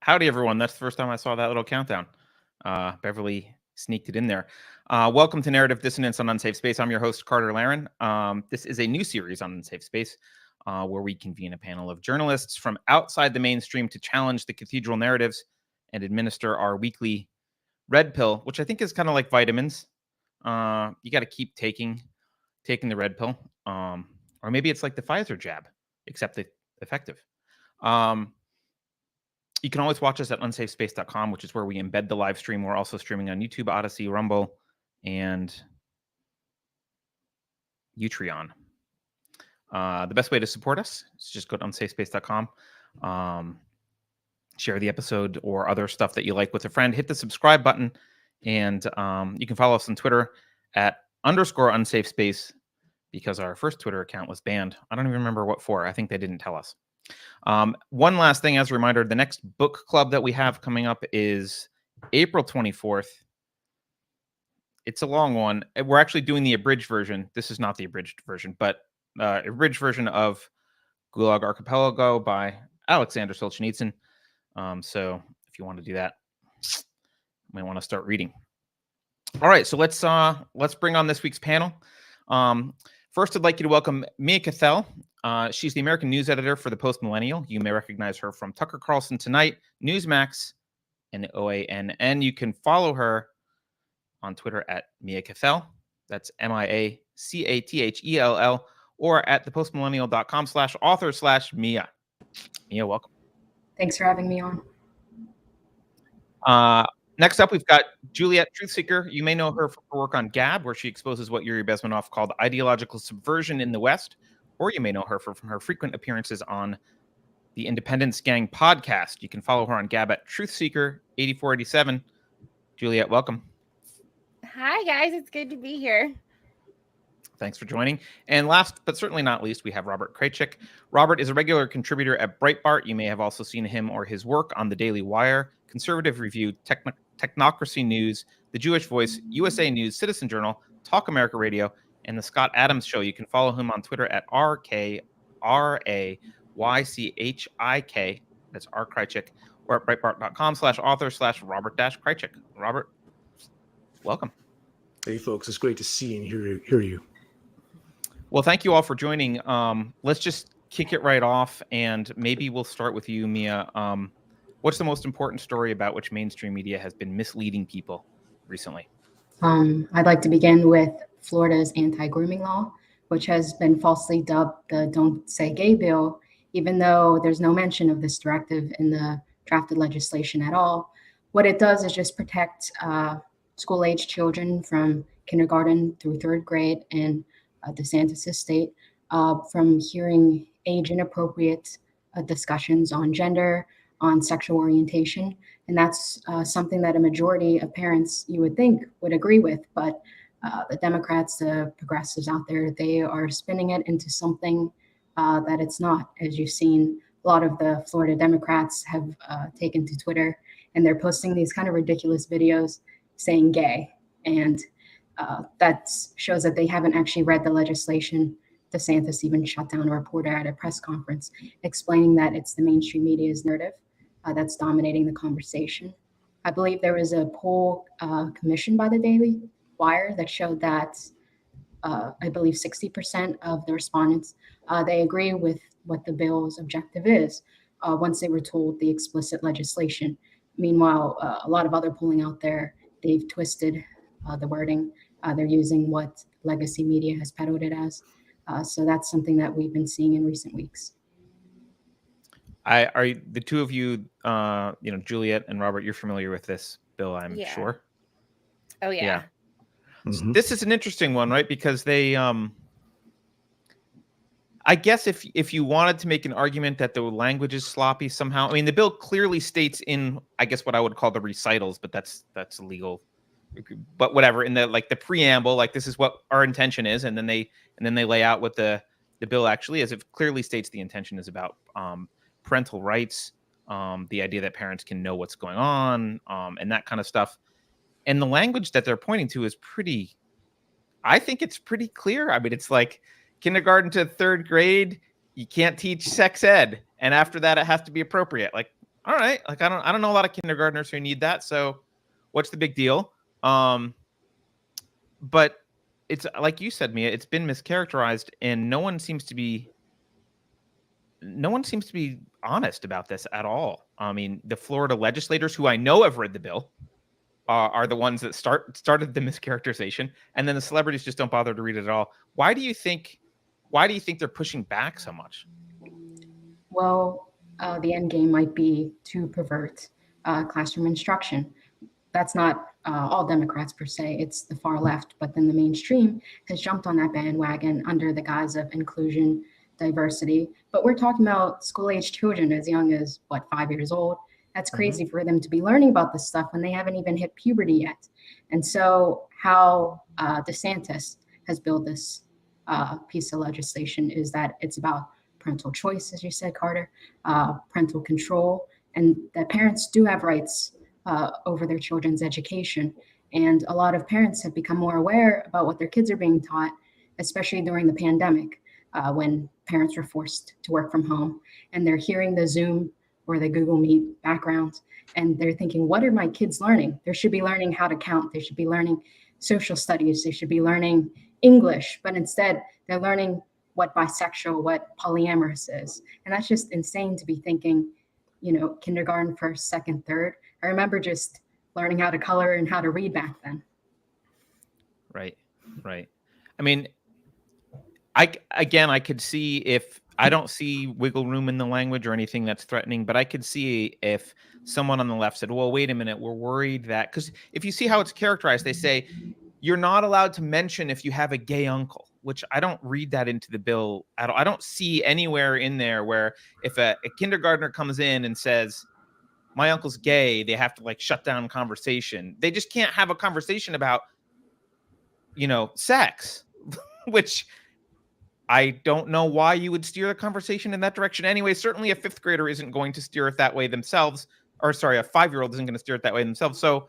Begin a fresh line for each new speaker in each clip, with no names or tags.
Howdy, everyone. That's the first time I saw that little countdown. Beverly sneaked it in there. Welcome to Narrative Dissonance on Unsafe Space. I'm your host, Carter Laren. This is a new series on Unsafe Space where we convene a panel of journalists from outside the mainstream to challenge the cathedral narratives and administer our weekly red pill, which I think is kind of like vitamins. You got to keep taking the red pill. Or maybe it's like the Pfizer jab, except effective. You can always watch us at unsafespace.com, which is where we embed the live stream. We're also streaming on YouTube, Odyssey, Rumble, and Utreon. The best way to support us is just go to unsafespace.com, share the episode or other stuff that you like with a friend, hit the subscribe button, and you can follow us on Twitter at _unsafespace because our first Twitter account was banned. I don't even remember what for. I think they didn't tell us. One last thing as a reminder, the next book club that we have coming up is April 24th. It's a long one. We're actually doing the abridged version. This is not the abridged version, but abridged version of Gulag Archipelago by Alexander Solzhenitsyn. So if you want to do that, you might want to start reading. All right, so let's bring on this week's panel. First, I'd like you to welcome Mia Cathell. She's the American news editor for the Post Millennial. You may recognize her from Tucker Carlson Tonight, Newsmax, and OANN. You can follow her on Twitter at Mia Cathell. That's MiaCathell, or at thepostmillennial.com/author/Mia. Mia, welcome.
Thanks for having me on.
Next up, we've got Juliet TruthSeeker. You may know her for her work on Gab, where she exposes what Yuri Bezmenov called ideological subversion in the West. Or you may know her from her frequent appearances on the Independence Gang podcast. You can follow her on Gab at TruthSeeker8487. Juliet, welcome.
Hi, guys. It's good to be here.
Thanks for joining. And last but certainly not least, we have Robert Kraychik. Robert is a regular contributor at Breitbart. You may have also seen him or his work on The Daily Wire, Conservative Review, Technocracy News, The Jewish Voice, USA News, Citizen Journal, Talk America Radio, and The Scott Adams Show. You can follow him on Twitter at RKRAYCHIK. That's R. Kraychik, or at Breitbart.com/author/Robert-Kraychik. Robert, welcome.
Hey, folks. It's great to see and hear you.
Well, thank you all for joining. Let's just kick it right off, and maybe we'll start with you, Mia. What's the most important story about which mainstream media has been misleading people recently?
I'd like to begin with Florida's anti-grooming law, which has been falsely dubbed the Don't Say Gay bill, even though there's no mention of this directive in the drafted legislation at all. What it does is just protect school-age children from kindergarten through third grade in DeSantis' state from hearing age-inappropriate discussions on gender, on sexual orientation. And that's something that a majority of parents, you would think, would agree with. But the Democrats, the progressives out there, they are spinning it into something that it's not. As you've seen, a lot of the Florida Democrats have taken to Twitter, and they're posting these kind of ridiculous videos saying gay. And that shows that they haven't actually read the legislation. DeSantis even shut down a reporter at a press conference explaining that it's the mainstream media's narrative that's dominating the conversation. I believe there was a poll commissioned by the Daily Wire that showed that I believe 60% of the respondents, they agree with what the bill's objective is once they were told the explicit legislation. Meanwhile, a lot of other polling out there, they've twisted the wording. They're using what legacy media has peddled it as. So that's something that we've been seeing in recent weeks.
Are the two of you, Juliet and Robert, you're familiar with this bill, I'm sure.
Oh, yeah.
Mm-hmm.
This is an interesting one, right? Because they, I guess if you wanted to make an argument that the language is sloppy somehow, I mean, the bill clearly states in, I guess, what I would call the recitals, but that's illegal. But whatever, in the the preamble, this is what our intention is, and then they lay out what the bill actually is. It clearly states the intention is about parental rights, the idea that parents can know what's going on, and that kind of stuff. And the language that they're pointing to is I think it's pretty clear. I mean, it's like kindergarten to third grade, you can't teach sex ed. And after that, it has to be appropriate. all right, like I don't know a lot of kindergartners who need that, so what's the big deal? But it's like you said, Mia, it's been mischaracterized, and no one seems to be honest about this at all. I mean, the Florida legislators, who I know have read the bill, are the ones that started the mischaracterization, and then the celebrities just don't bother to read it at all. Why do you think they're pushing back so much?
Well, the end game might be to pervert classroom instruction. That's not all Democrats per se, it's the far left, but then the mainstream has jumped on that bandwagon under the guise of inclusion, diversity. But we're talking about school-age children as young as, 5 years old? That's crazy for them to be learning about this stuff when they haven't even hit puberty yet. And so how DeSantis has built this piece of legislation is that it's about parental choice, as you said, Carter, parental control, and that parents do have rights over their children's education. And a lot of parents have become more aware about what their kids are being taught, especially during the pandemic, when parents were forced to work from home, and they're hearing the Zoom or the Google Meet backgrounds, and they're thinking, what are my kids learning? They should be learning how to count. They should be learning social studies. They should be learning English, but instead they're learning what bisexual, what polyamorous is. And that's just insane to be thinking, kindergarten, first, second, third. I remember just learning how to color and how to read back then.
Right. I mean, I could see if I don't see wiggle room in the language or anything that's threatening, but I could see if someone on the left said, well, wait a minute, we're worried that, because if you see how it's characterized, they say you're not allowed to mention if you have a gay uncle, which I don't read that into the bill at all. I don't see anywhere in there where if a kindergartner comes in and says, my uncle's gay, they have to like shut down conversation. They just can't have a conversation about, sex, which I don't know why you would steer the conversation in that direction anyway. Certainly a fifth grader isn't going to steer it that way themselves, or sorry, a 5-year-old isn't going to steer it that way themselves. So,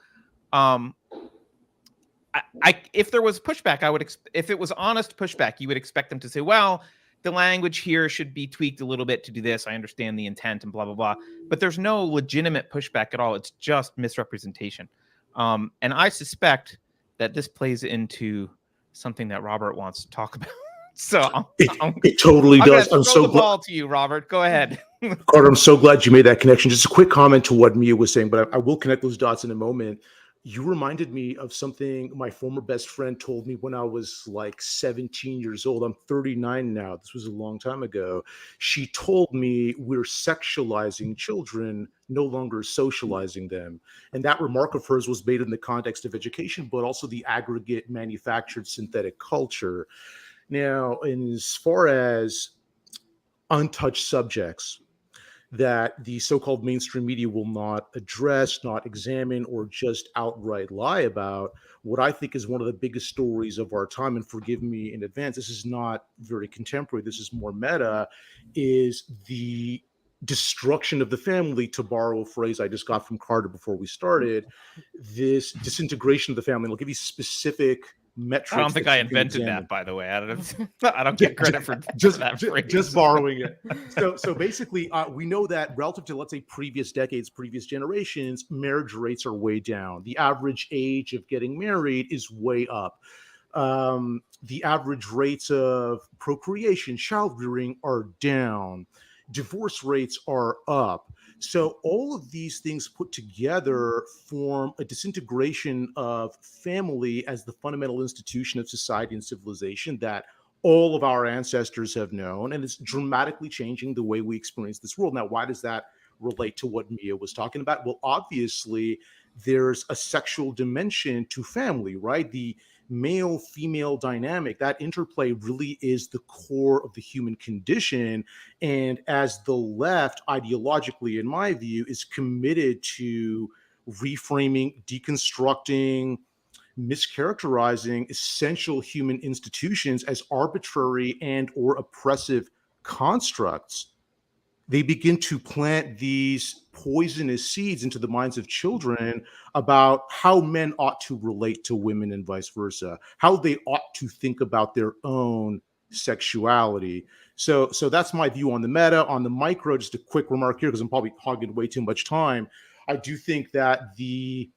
if there was pushback, if it was honest pushback, you would expect them to say, well, the language here should be tweaked a little bit to do this. I understand the intent and blah, blah, blah. But there's no legitimate pushback at all. It's just misrepresentation. And I suspect that this plays into something that Robert wants to talk about. So
it totally does.
I'm so glad. Ball to you, Robert. Go ahead.
Carter, I'm so glad you made that connection. Just a quick comment to what Mia was saying, but I will connect those dots in a moment. You reminded me of something my former best friend told me when I was like 17 years old. I'm 39 now. This was a long time ago. She told me we're sexualizing children, no longer socializing them. And that remark of hers was made in the context of education, but also the aggregate manufactured synthetic culture. Now, as far as untouched subjects that the so-called mainstream media will not address, not examine, or just outright lie about, what I think is one of the biggest stories of our time, and forgive me in advance, this is not very contemporary, this is more meta, is the destruction of the family, to borrow a phrase I just got from Carter before we started, this disintegration of the family. And I'll give you specific metrics.
I don't think I invented that, by the way. I don't get credit for that phrase.
Just borrowing it. So basically, we know that relative to, let's say, previous decades, previous generations, marriage rates are way down. The average age of getting married is way up. The average rates of procreation, child rearing are down. Divorce rates are up. So all of these things put together form a disintegration of family as the fundamental institution of society and civilization that all of our ancestors have known, and it's dramatically changing the way we experience this world. Now, why does that relate to what Mia was talking about? Well, obviously, there's a sexual dimension to family, right? The male-female dynamic, that interplay really is the core of the human condition. And as the left, ideologically, in my view, is committed to reframing, deconstructing, mischaracterizing essential human institutions as arbitrary and or oppressive constructs, they begin to plant these poisonous seeds into the minds of children about how men ought to relate to women and vice versa, how they ought to think about their own sexuality. So that's my view on the meta. On the micro, just a quick remark here, because I'm probably hogging way too much time. I do think that the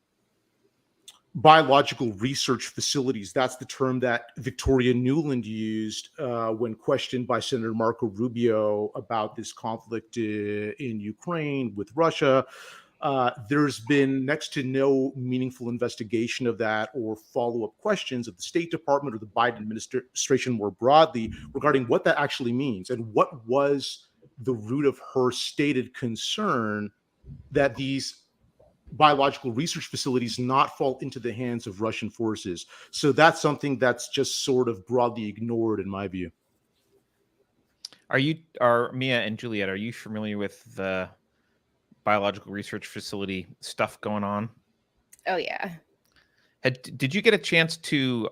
biological research facilities, that's the term that Victoria Nuland used when questioned by Senator Marco Rubio about this conflict in Ukraine with Russia. There's been next to no meaningful investigation of that or follow-up questions of the State Department or the Biden administration more broadly regarding what that actually means and what was the root of her stated concern that these biological research facilities not fall into the hands of Russian forces. So that's something that's just sort of broadly ignored in my view.
Are Mia and Juliet, are you familiar with the biological research facility stuff going on?
Oh yeah.
Did you get a chance to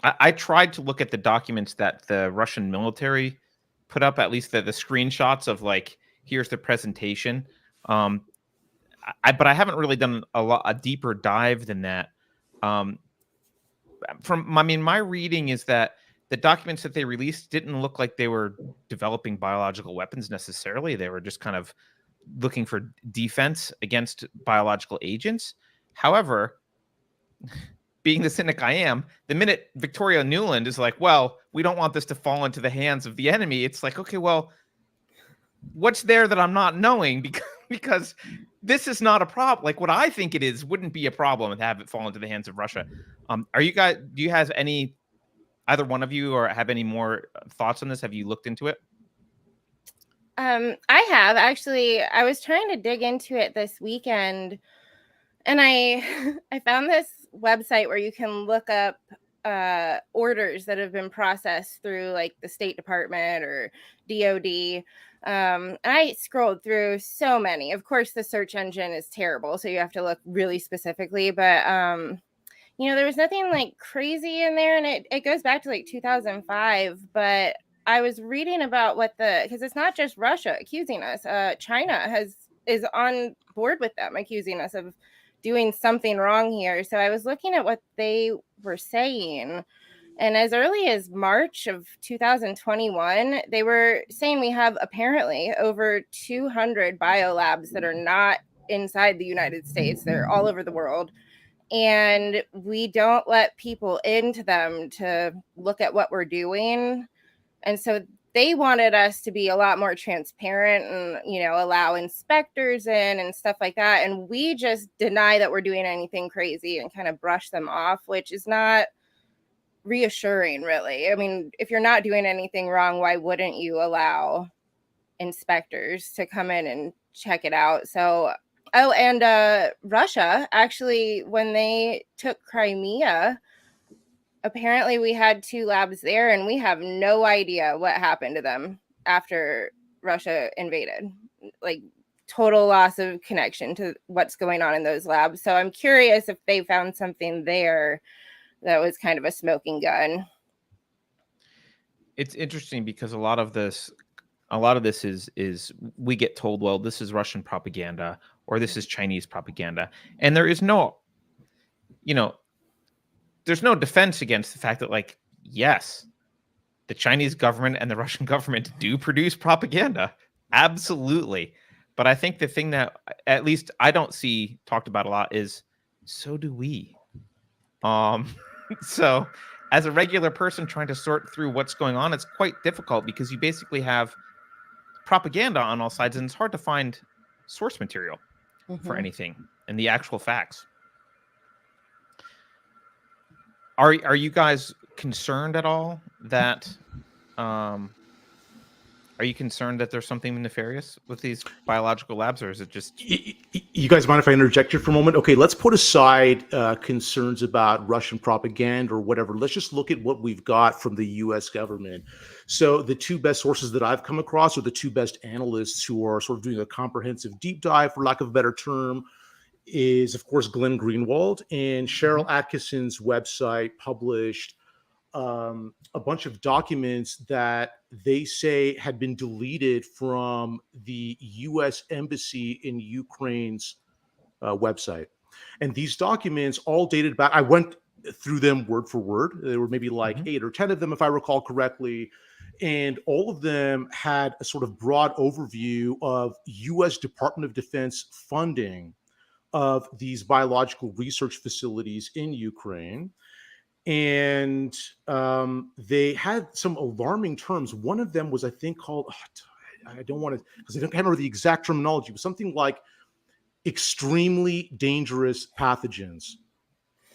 I tried to look at the documents that the Russian military put up, at least the screenshots of like, here's the presentation. But I haven't really done a deeper dive than that. My reading is that the documents that they released didn't look like they were developing biological weapons necessarily. They were just kind of looking for defense against biological agents. However, being the cynic I am, the minute Victoria Nuland is like, well, we don't want this to fall into the hands of the enemy, it's like, okay, well, what's there that I'm not knowing? Because this is not a problem. Like what I think it is wouldn't be a problem to have it fall into the hands of Russia. Do you have any, either one of you, or have any more thoughts on this? Have you looked into it?
I have actually. I was trying to dig into it this weekend, and I found this website where you can look up orders that have been processed through like the State Department or DOD. And I scrolled through so many. Of course, the search engine is terrible, so you have to look really specifically. But there was nothing like crazy in there, and it goes back to like 2005. But I was reading about because it's not just Russia accusing us. China is on board with them accusing us of doing something wrong here. So I was looking at what they were saying. And as early as March of 2021, they were saying we have apparently over 200 biolabs that are not inside the United States. They're all over the world. And we don't let people into them to look at what we're doing. And so they wanted us to be a lot more transparent and, allow inspectors in and stuff like that. And we just deny that we're doing anything crazy and kind of brush them off, which is not reassuring, really. I mean, if you're not doing anything wrong, why wouldn't you allow inspectors to come in and check it out? So, and Russia, actually, when they took Crimea, apparently we had 2 labs there, and we have no idea what happened to them after Russia invaded. Like, total loss of connection to what's going on in those labs. So I'm curious if they found something there that was kind of a smoking gun.
It's interesting because a lot of this is we get told, well, this is Russian propaganda or this is Chinese propaganda, and there is no, there's no defense against the fact that, like, yes, the Chinese government and the Russian government do produce propaganda, absolutely. But I think the thing that at least I don't see talked about a lot is, so do we. So as a regular person trying to sort through what's going on, it's quite difficult because you basically have propaganda on all sides, and it's hard to find source material for anything and the actual facts. Are you guys concerned at all that are you concerned that there's something nefarious with these biological labs, or is it just...
You guys mind if I interject here for a moment? Okay, let's put aside concerns about Russian propaganda or whatever. Let's just look at what we've got from the U.S. government. So the 2 best sources that I've come across are the 2 best analysts who are sort of doing a comprehensive deep dive, for lack of a better term, is, of course, Glenn Greenwald, and Cheryl Atkinson's website published a bunch of documents that they say had been deleted from the U.S. Embassy in Ukraine's website. And these documents all dated back, I went through them word for word. There were maybe like 8 or 10 of them, if I recall correctly. And all of them had a sort of broad overview of US Department of Defense funding of these biological research facilities in Ukraine. And they had some alarming terms. One of them was, I think, called, I don't want to, because I can't remember the exact terminology, but something like extremely dangerous pathogens.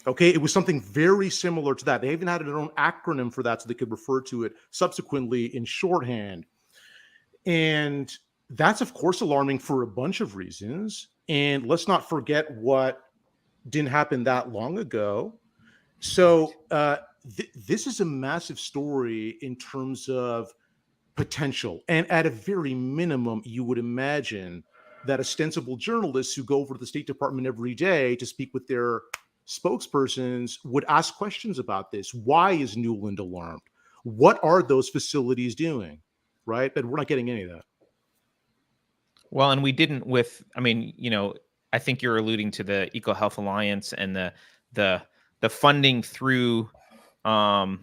Okay, it was something very similar to that. They even had their own acronym for that so they could refer to it subsequently in shorthand. And that's, of course, alarming for a bunch of reasons. And let's not forget what didn't happen that long ago. So this is a massive story in terms of potential. And at a very minimum, you would imagine that ostensible journalists who go over to the State Department every day to speak with their spokespersons would ask questions about this. Why is Newland alarmed? What are those facilities doing? Right? But we're not getting any of that.
Well, and we didn't with, I mean, you know, I think you're alluding to the EcoHealth Alliance and the funding through Fauci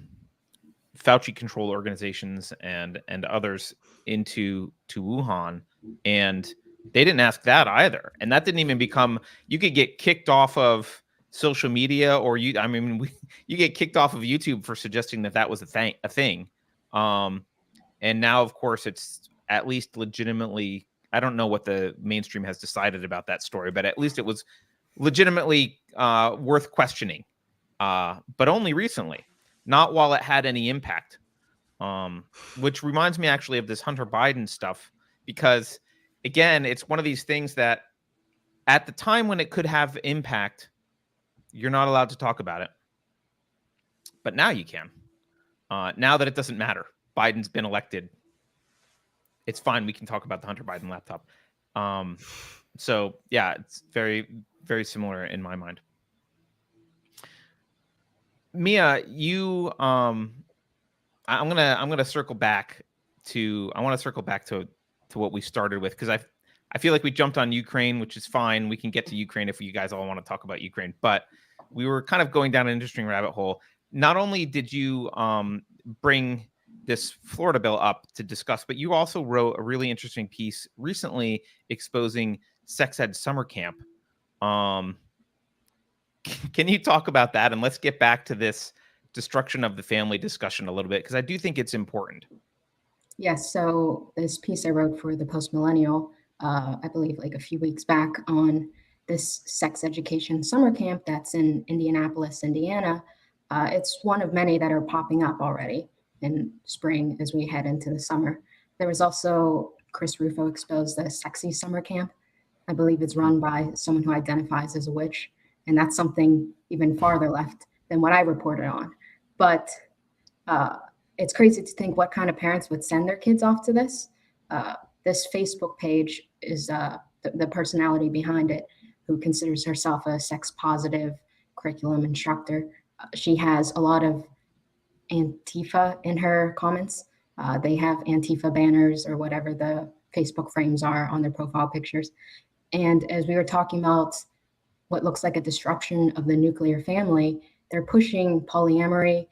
control organizations and others to Wuhan, and they didn't ask that either. And that didn't even become, you could get kicked off of social media, or you get kicked off of YouTube for suggesting that was a thing. And now, of course, it's at least legitimately, I don't know what the mainstream has decided about that story, but at least it was legitimately worth questioning, but only recently, not while it had any impact. Which reminds me actually of this Hunter Biden stuff, because again, it's one of these things that at the time when it could have impact, you're not allowed to talk about it. But now you can. Now that it doesn't matter, Biden's been elected, it's fine. We can talk about the Hunter Biden laptop. So yeah, it's very, very similar in my mind. Mia, you, I'm gonna circle back to, I want to circle back to what we started with, because I feel like we jumped on Ukraine, which is fine. We can get to Ukraine if you guys all want to talk about Ukraine, but we were kind of going down an interesting rabbit hole. Not only did you bring this Florida bill up to discuss, but you also wrote a really interesting piece recently exposing sex ed summer camp. Can you talk about that? And let's get back to this destruction of the family discussion a little bit, because I do think it's important.
Yes, so this piece I wrote for the Post Millennial, I believe like a few weeks back, on this sex education summer camp that's in Indianapolis, Indiana. It's one of many that are popping up already in spring as we head into the summer. There was also, Chris Rufo exposed the Sexy Summer Camp. I believe it's run by someone who identifies as a witch, and that's something even farther left than what I reported on. But it's crazy to think what kind of parents would send their kids off to this. This Facebook page is the personality behind it, who considers herself a sex positive curriculum instructor. She has a lot of Antifa in her comments. They have Antifa banners or whatever the Facebook frames are on their profile pictures. And as we were talking about what looks like a disruption of the nuclear family, they're pushing polyamory.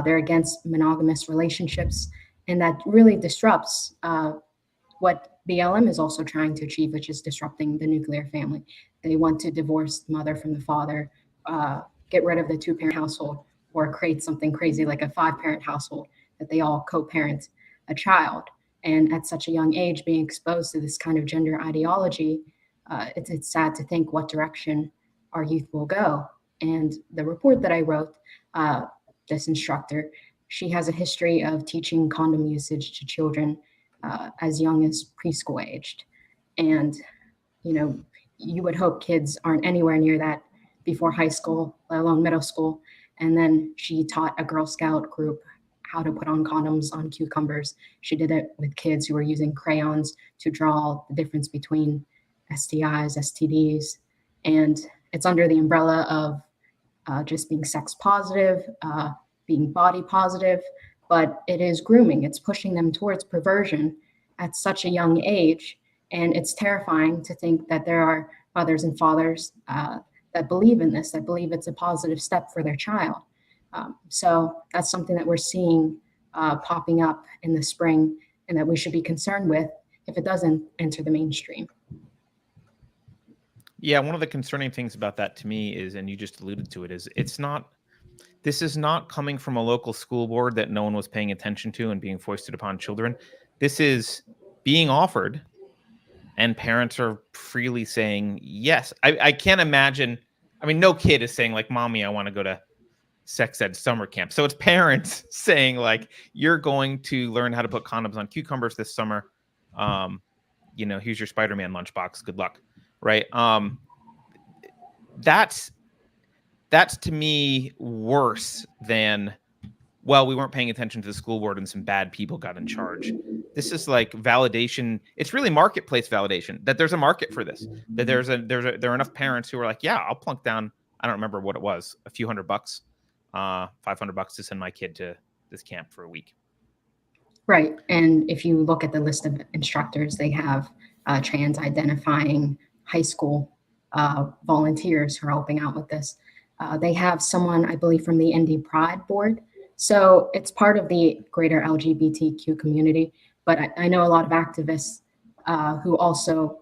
They're against monogamous relationships, and that really disrupts what BLM is also trying to achieve, which is disrupting the nuclear family. They want to divorce the mother from the father, get rid of the two-parent household, or create something crazy like a 5-parent household that they all co-parent a child. And at such a young age, being exposed to this kind of gender ideology, it's sad to think what direction our youth will go. And the report that I wrote, this instructor, she has a history of teaching condom usage to children as young as preschool aged. And, you know, you would hope kids aren't anywhere near that before high school, let alone middle school. And then she taught a Girl Scout group how to put on condoms on cucumbers. She did it with kids who were using crayons to draw the difference between STIs, STDs. And it's under the umbrella of just being sex positive, being body positive, but it is grooming. It's pushing them towards perversion at such a young age. And it's terrifying to think that there are mothers and fathers that believe in this, that believe it's a positive step for their child. So that's something that we're seeing popping up in the spring, and that we should be concerned with if it doesn't enter the mainstream.
Yeah, one of the concerning things about that to me is, and you just alluded to it, is this is not coming from a local school board that no one was paying attention to and being foisted upon children. This is being offered, and parents are freely saying yes. I can't imagine. I mean, no kid is saying like, "Mommy, I want to go to sex ed summer camp." So it's parents saying like, "You're going to learn how to put condoms on cucumbers this summer. Here's your Spider-Man lunchbox. Good luck." Right? That's to me worse than, well, we weren't paying attention to the school board and some bad people got in charge. This is like validation. It's really marketplace validation that there's a market for this. That there are enough parents who are like, yeah, I'll plunk down. I don't remember what it was, a few $100, $500 to send my kid to this camp for a week.
Right. And if you look at the list of instructors, they have trans identifying high school volunteers who are helping out with this. They have someone, I believe, from the Indie Pride board. So it's part of the greater LGBTQ community. But I know a lot of activists who also,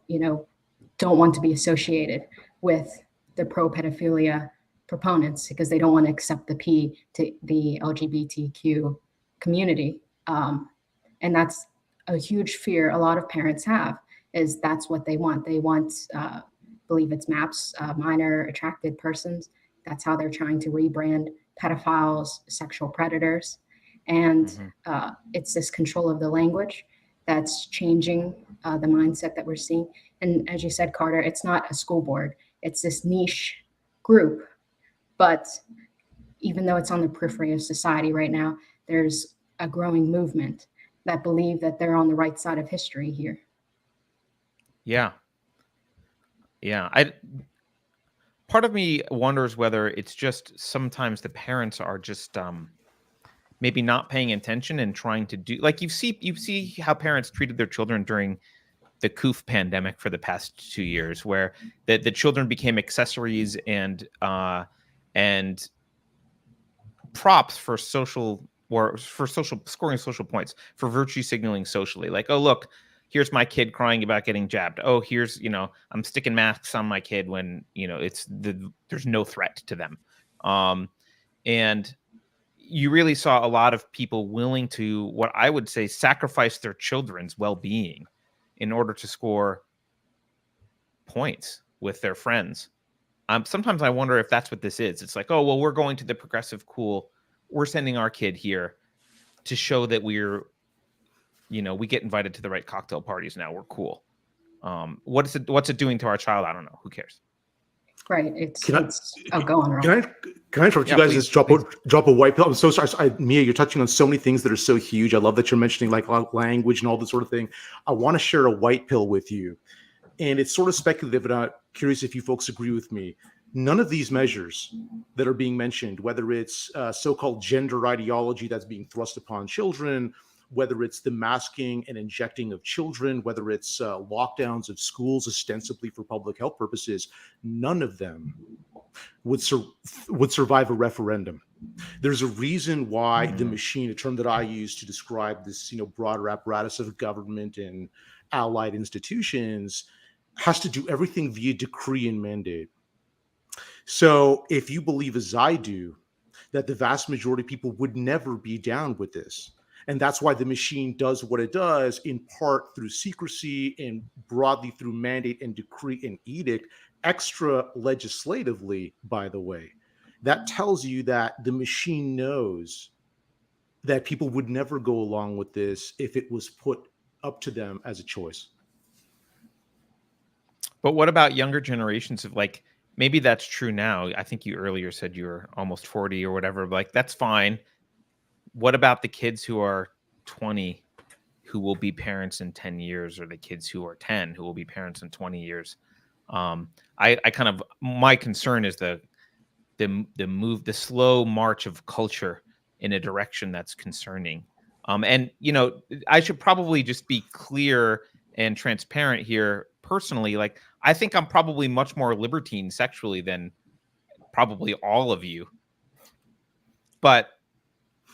don't want to be associated with the pro-pedophilia proponents because they don't want to accept the P to the LGBTQ community. And that's a huge fear a lot of parents have, is that's what they want. They want, believe it's MAPS, minor attracted persons. That's how they're trying to rebrand pedophiles, sexual predators. And it's this control of the language that's changing the mindset that we're seeing. And as you said, Carter, it's not a school board. It's this niche group. But even though it's on the periphery of society right now, there's a growing movement that believe that they're on the right side of history here.
Yeah. Part of me wonders whether it's just sometimes the parents are just maybe not paying attention and trying to do, like, you see how parents treated their children during the COOF pandemic for the past 2 years, where the children became accessories and props for social scoring social points, for virtue signaling socially. Like, oh, look, here's my kid crying about getting jabbed. Oh, here's, I'm sticking masks on my kid when, there's no threat to them. And you really saw a lot of people willing to, what I would say, sacrifice their children's well-being in order to score points with their friends. Sometimes I wonder if that's what this is. It's like, oh, well, we're going to the progressive cool. We're sending our kid here to show that we're, we get invited to the right cocktail parties now. We're cool. What's it doing to our child? I don't know. Who cares?
Right. Go on, Rob.
Can I interrupt you guys? Just drop a white pill. I'm so sorry. Mia, you're touching on so many things that are so huge. I love that you're mentioning like language and all this sort of thing. I want to share a white pill with you. And it's sort of speculative, but I'm curious if you folks agree with me. None of these measures that are being mentioned, whether it's so-called gender ideology that's being thrust upon children, whether it's the masking and injecting of children, whether it's lockdowns of schools ostensibly for public health purposes, none of them would survive a referendum. There's a reason why the machine, a term that I use to describe this, broader apparatus of government and allied institutions, has to do everything via decree and mandate. So if you believe, as I do, that the vast majority of people would never be down with this, and that's why the machine does what it does, in part through secrecy and broadly through mandate and decree and edict, extra legislatively, by the way, that tells you that the machine knows that people would never go along with this if it was put up to them as a choice.
But what about younger generations of, like, maybe that's true now. I think you earlier said you were almost 40 or whatever. Like, that's fine. What about the kids who are 20 who will be parents in 10 years, or the kids who are 10 who will be parents in 20 years? My concern is the slow march of culture in a direction that's concerning. And I should probably just be clear and transparent here. Personally, like, I think I'm probably much more libertine sexually than probably all of you. But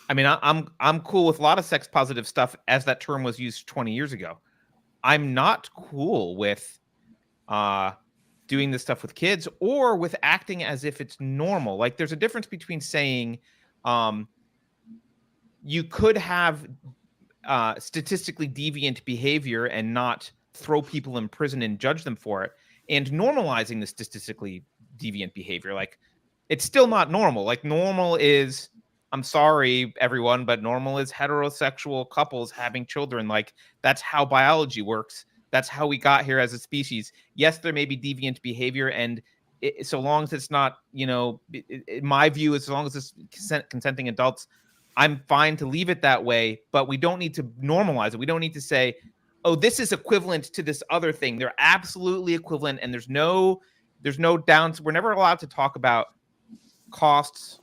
I mean, I'm cool with a lot of sex positive stuff as that term was used 20 years ago. I'm not cool with doing this stuff with kids or with acting as if it's normal. Like, there's a difference between saying you could have statistically deviant behavior and not throw people in prison and judge them for it, and normalizing the statistically deviant behavior. Like, it's still not normal. Like, normal is, I'm sorry, everyone, but normal is heterosexual couples having children. Like, that's how biology works. That's how we got here as a species. Yes, there may be deviant behavior, and so long as it's not, in my view, as long as it's consenting adults, I'm fine to leave it that way, but we don't need to normalize it. We don't need to say, oh, this is equivalent to this other thing. They're absolutely equivalent, and there's no downs. We're never allowed to talk about costs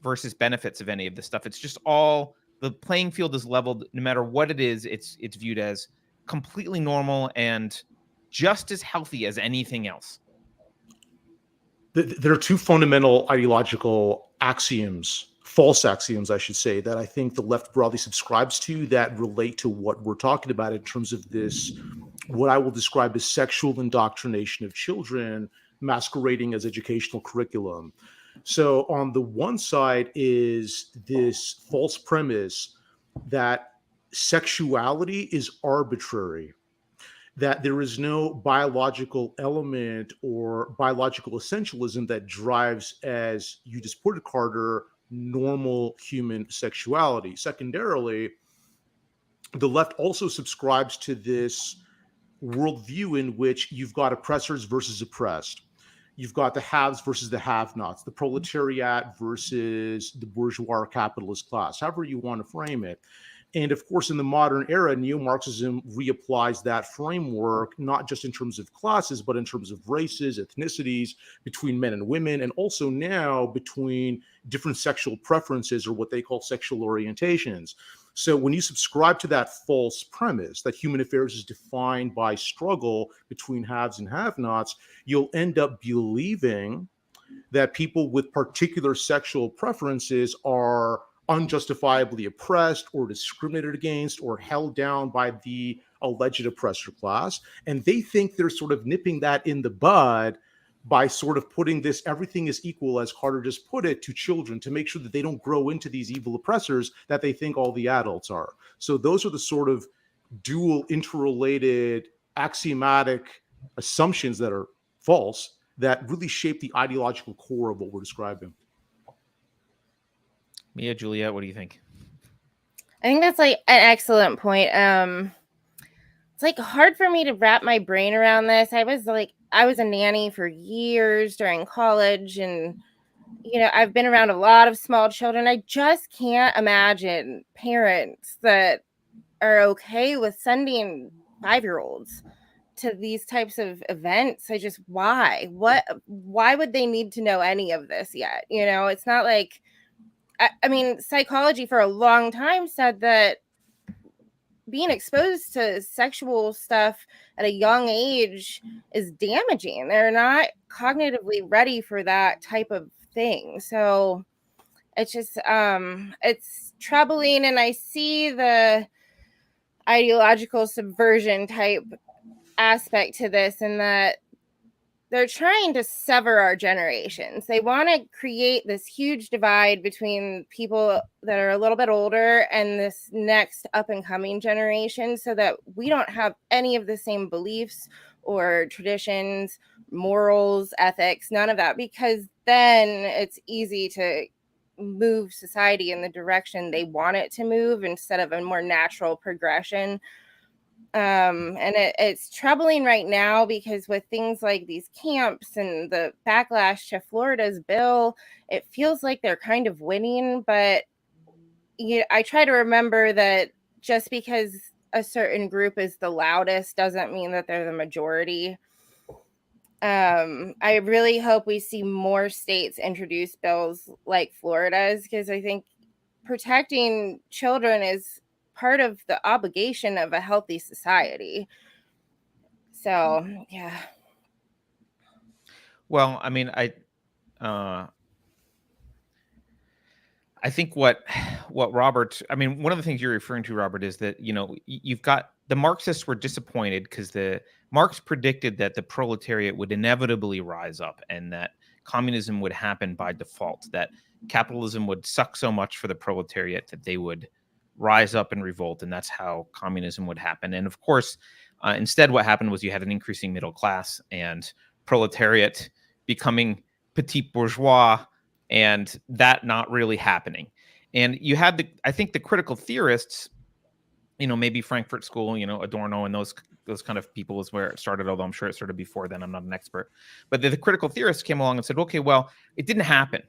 versus benefits of any of this stuff. It's just all, the playing field is leveled. No matter what it is, it's viewed as completely normal and just as healthy as anything else.
There are two fundamental ideological axioms, false axioms, I should say, that I think the left broadly subscribes to that relate to what we're talking about in terms of this, what I will describe as sexual indoctrination of children masquerading as educational curriculum. So on the one side is this false premise that sexuality is arbitrary, that there is no biological element or biological essentialism that drives, as you just put it, Carter, normal human sexuality. Secondarily, the left also subscribes to this worldview in which you've got oppressors versus oppressed. You've got the haves versus the have-nots, the proletariat versus the bourgeois capitalist class, however you want to frame it. And of course, in the modern era, neo-Marxism reapplies that framework, not just in terms of classes, but in terms of races, ethnicities, between men and women, and also now between different sexual preferences or what they call sexual orientations. So when you subscribe to that false premise that human affairs is defined by struggle between haves and have-nots, you'll end up believing that people with particular sexual preferences are unjustifiably oppressed or discriminated against or held down by the alleged oppressor class. And they think they're sort of nipping that in the bud by sort of putting this everything is equal, as Carter just put it, to children to make sure that they don't grow into these evil oppressors that they think all the adults are. So those are the sort of dual interrelated axiomatic assumptions that are false that really shape the ideological core of what we're describing.
Mia, Juliet, what do you think?
I think that's like an excellent point. It's like hard for me to wrap my brain around this. I was a nanny for years during college, and I've been around a lot of small children. I just can't imagine parents that are okay with sending 5-year-olds to these types of events. Why would they need to know any of this yet? It's not like, I mean, psychology for a long time said that being exposed to sexual stuff at a young age is damaging. They're not cognitively ready for that type of thing. So it's just, it's troubling. And I see the ideological subversion type aspect to this, in that they're trying to sever our generations. They want to create this huge divide between people that are a little bit older and this next up and coming generation, so that we don't have any of the same beliefs or traditions, morals, ethics, none of that, because then it's easy to move society in the direction they want it to move instead of a more natural progression. And it's troubling right now, because with things like these camps and the backlash to Florida's bill, it feels like they're kind of winning. But I try to remember that just because a certain group is the loudest doesn't mean that they're the majority. I really hope we see more states introduce bills like Florida's, because I think protecting children is part of the obligation of a healthy society. So, yeah.
Well, I mean, I think what Robert, I mean, one of the things you're referring to, Robert, is that, you know, you've got the Marxists were disappointed because the Marx predicted that the proletariat would inevitably rise up and that communism would happen by default, that capitalism would suck so much for the proletariat that they would rise up and revolt, and that's how communism would happen. And of course, instead, what happened was you had an increasing middle class and proletariat becoming petit bourgeois, and that not really happening. And you had I think the critical theorists, you know, maybe Frankfurt School, you know, Adorno and those kind of people is where it started, although I'm sure it started before then. I'm not an expert. But the critical theorists came along and said, okay, well, it didn't happen.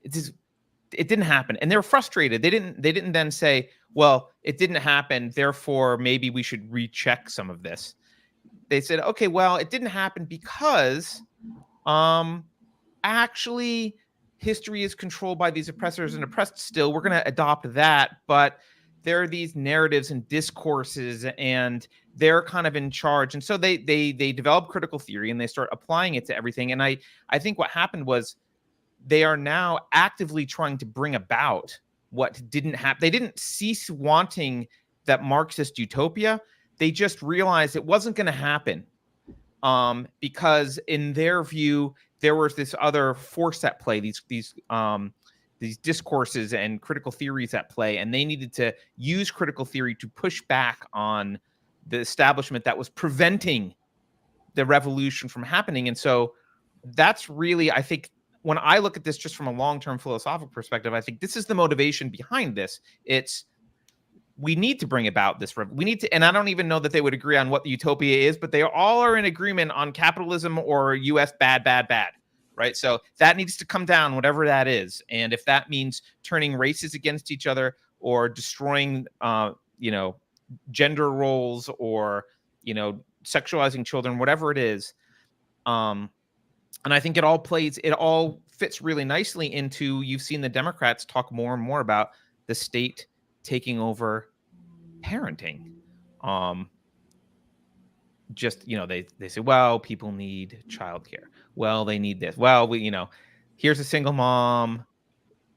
It didn't happen. And they're frustrated. They didn't then say, well, it didn't happen, therefore maybe we should recheck some of this. They said, okay, well, it didn't happen because actually history is controlled by these oppressors and oppressed still. We're going to adopt that, but there are these narratives and discourses and they're kind of in charge. And so they develop critical theory and they start applying it to everything. And I think what happened was they are now actively trying to bring about what didn't happen. They didn't cease wanting that Marxist utopia. They just realized it wasn't going to happen because in their view, there was this other force at play, these discourses and critical theories at play, and they needed to use critical theory to push back on the establishment that was preventing the revolution from happening. And so that's really, I think, when I look at this just from a long-term philosophical perspective, I think this is the motivation behind this. It's we need to bring about this. We need to, and I don't even know that they would agree on what the utopia is, but they all are in agreement on capitalism or U.S. bad, right? So that needs to come down, whatever that is. And if that means turning races against each other or destroying, gender roles or, sexualizing children, whatever it is. And I think it all fits really nicely into, you've seen the Democrats talk more and more about the state taking over parenting. They say, well, people need childcare. Well, they need this. Well, here's a single mom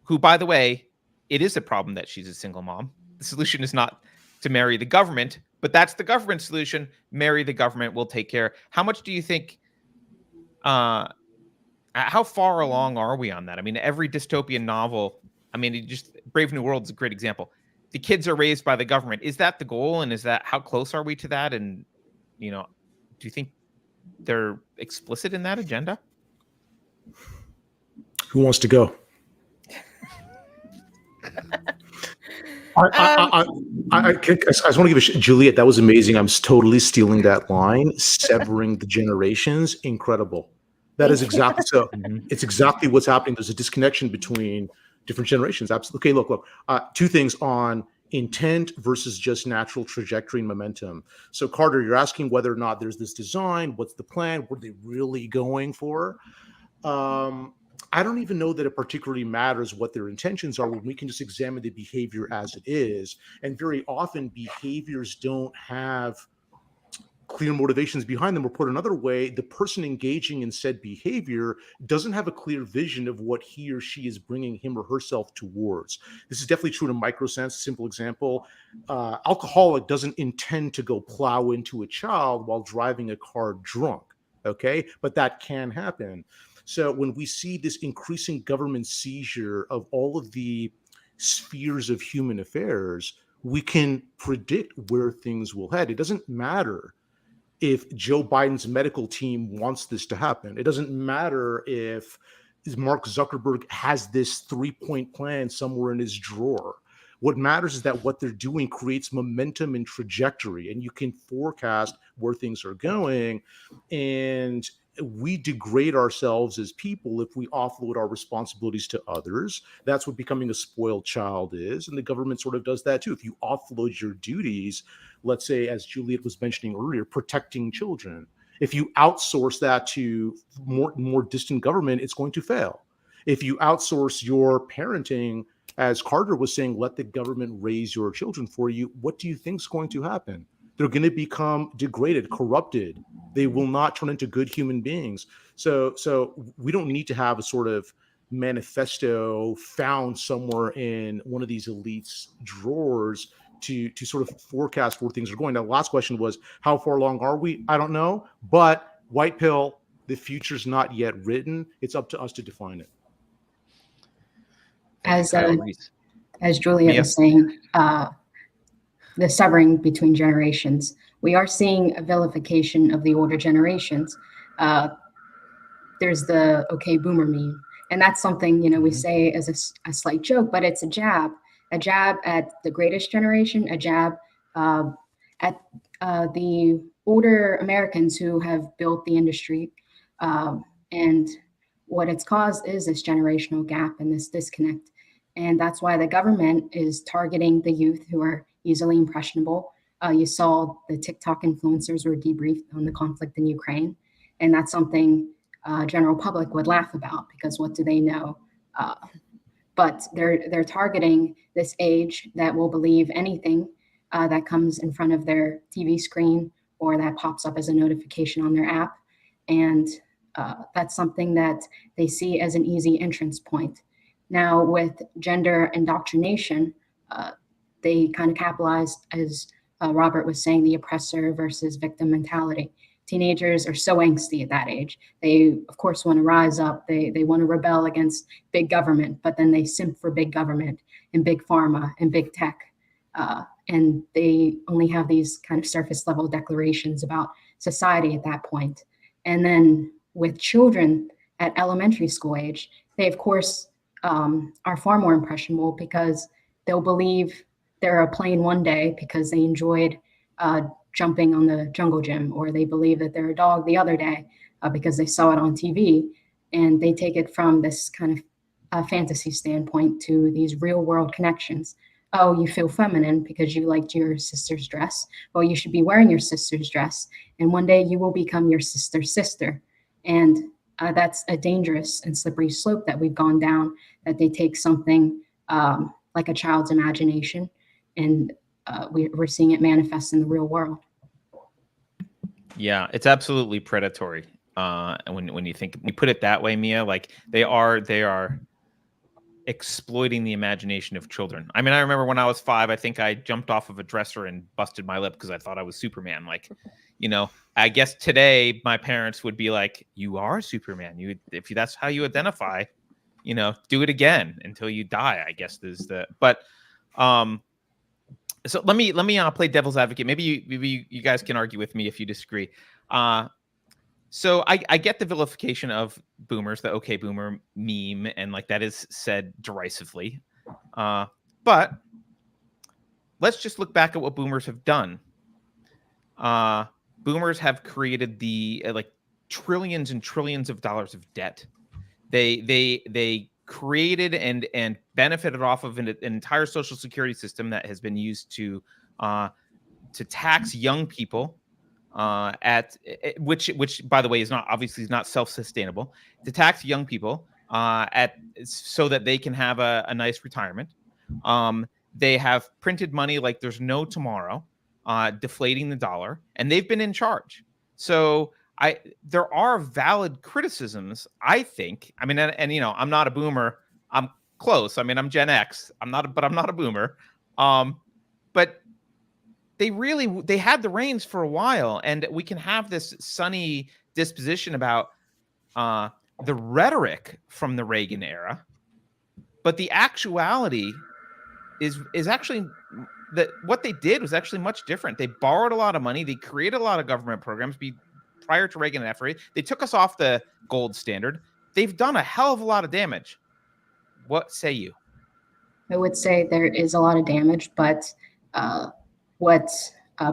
who, by the way, it is a problem that she's a single mom. The solution is not to marry the government, but that's the government solution. Marry the government, will take care. How much do you think, how far along are we on that? I mean, every dystopian novel, Brave New World is a great example. The kids are raised by the government. Is that the goal? And how close are we to that? And, do you think they're explicit in that agenda?
Who wants to go? I just want to give Juliet, that was amazing. I'm totally stealing that line. Severing the generations, incredible. That is exactly so. It's exactly what's happening. There's a disconnection between different generations. Absolutely. Okay, look. Two things on intent versus just natural trajectory and momentum. So Carter, you're asking whether or not there's this design. What's the plan? What are they really going for? I don't even know that it particularly matters what their intentions are when we can just examine the behavior as it is. And very often behaviors don't have clear motivations behind them, or put another way, the person engaging in said behavior doesn't have a clear vision of what he or she is bringing him or herself towards. This is definitely true in a micro sense. Simple example, alcoholic doesn't intend to go plow into a child while driving a car drunk, okay? But that can happen. So when we see this increasing government seizure of all of the spheres of human affairs, we can predict where things will head. It doesn't matter if Joe Biden's medical team wants this to happen. It doesn't matter if Mark Zuckerberg has this 3-point plan somewhere in his drawer. What matters is that what they're doing creates momentum and trajectory, and you can forecast where things are going. And we degrade ourselves as people if we offload our responsibilities to others. That's what becoming a spoiled child is. And the government sort of does that too. If you offload your duties, let's say, as Juliet was mentioning earlier, protecting children, if you outsource that to more distant government, it's going to fail. If you outsource your parenting, as Carter was saying, let the government raise your children for you, what do you think is going to happen? They're going to become degraded, corrupted. They will not turn into good human beings. So we don't need to have a sort of manifesto found somewhere in one of these elites' drawers to sort of forecast where things are going. Now, the last question was, how far along are we? I don't know. But white pill, the future's not yet written. It's up to us to define it.
Thank you, Kyle Reese.
As Juliet was saying, the severing between generations, we are seeing a vilification of the older generations. There's the okay boomer meme, and that's something, you know, we say as a slight joke, but it's a jab at the greatest generation, a jab at the older Americans who have built the industry, and what it's caused is this generational gap and this disconnect. And that's why the government is targeting the youth who are easily impressionable. You saw the TikTok influencers were debriefed on the conflict in Ukraine, and that's something general public would laugh about, because what do they know? But they're targeting this age that will believe anything that comes in front of their TV screen or that pops up as a notification on their app. And that's something that they see as an easy entrance point. Now, with gender indoctrination, they kind of capitalized, as Robert was saying, the oppressor versus victim mentality. Teenagers are so angsty at that age. They, of course, want to rise up. They want to rebel against big government, but then they simp for big government and big pharma and big tech. And they only have these kind of surface level declarations about society at that point. And then with children at elementary school age, they, of course, are far more impressionable, because they'll believe they're a plane one day because they enjoyed jumping on the jungle gym, or they believe that they're a dog the other day because they saw it on TV, and they take it from this kind of fantasy standpoint to these real world connections. Oh, you feel feminine because you liked your sister's dress. Well, you should be wearing your sister's dress, and one day you will become your sister's sister. And that's a dangerous and slippery slope that we've gone down, that they take something like a child's imagination, and we're seeing it manifest in the real world.
Yeah, it's absolutely predatory. When you think, you put it that way, Mia, like they are exploiting the imagination of children. I mean, I remember when I was 5, I think I jumped off of a dresser and busted my lip because I thought I was Superman. Like, you know, I guess today my parents would be like, "You are Superman. If that's how you identify, you know, do it again until you die." I guess there's the, but so let me play devil's advocate. Maybe you guys can argue with me if you disagree. So I get the vilification of boomers, the okay boomer meme, and like that is said derisively. But let's just look back at what boomers have done. Boomers have created the like trillions and trillions of dollars of debt. They created and benefited off of an entire social security system that has been used to tax young people. Which by the way is not self-sustainable, to tax young people so that they can have a nice retirement. They have printed money like there's no tomorrow, deflating the dollar, and they've been in charge. So there are valid criticisms, I think. I mean, and you know, I'm not a boomer. I'm close. I mean, I'm Gen X. I'm not a boomer. But they had the reins for a while, and we can have this sunny disposition about the rhetoric from the Reagan era, but the actuality is actually that what they did was actually much different. They borrowed a lot of money. They created a lot of government programs prior to Reagan and after. They took us off the gold standard. They've done a hell of a lot of damage. What say you?
I would say there is a lot of damage, but what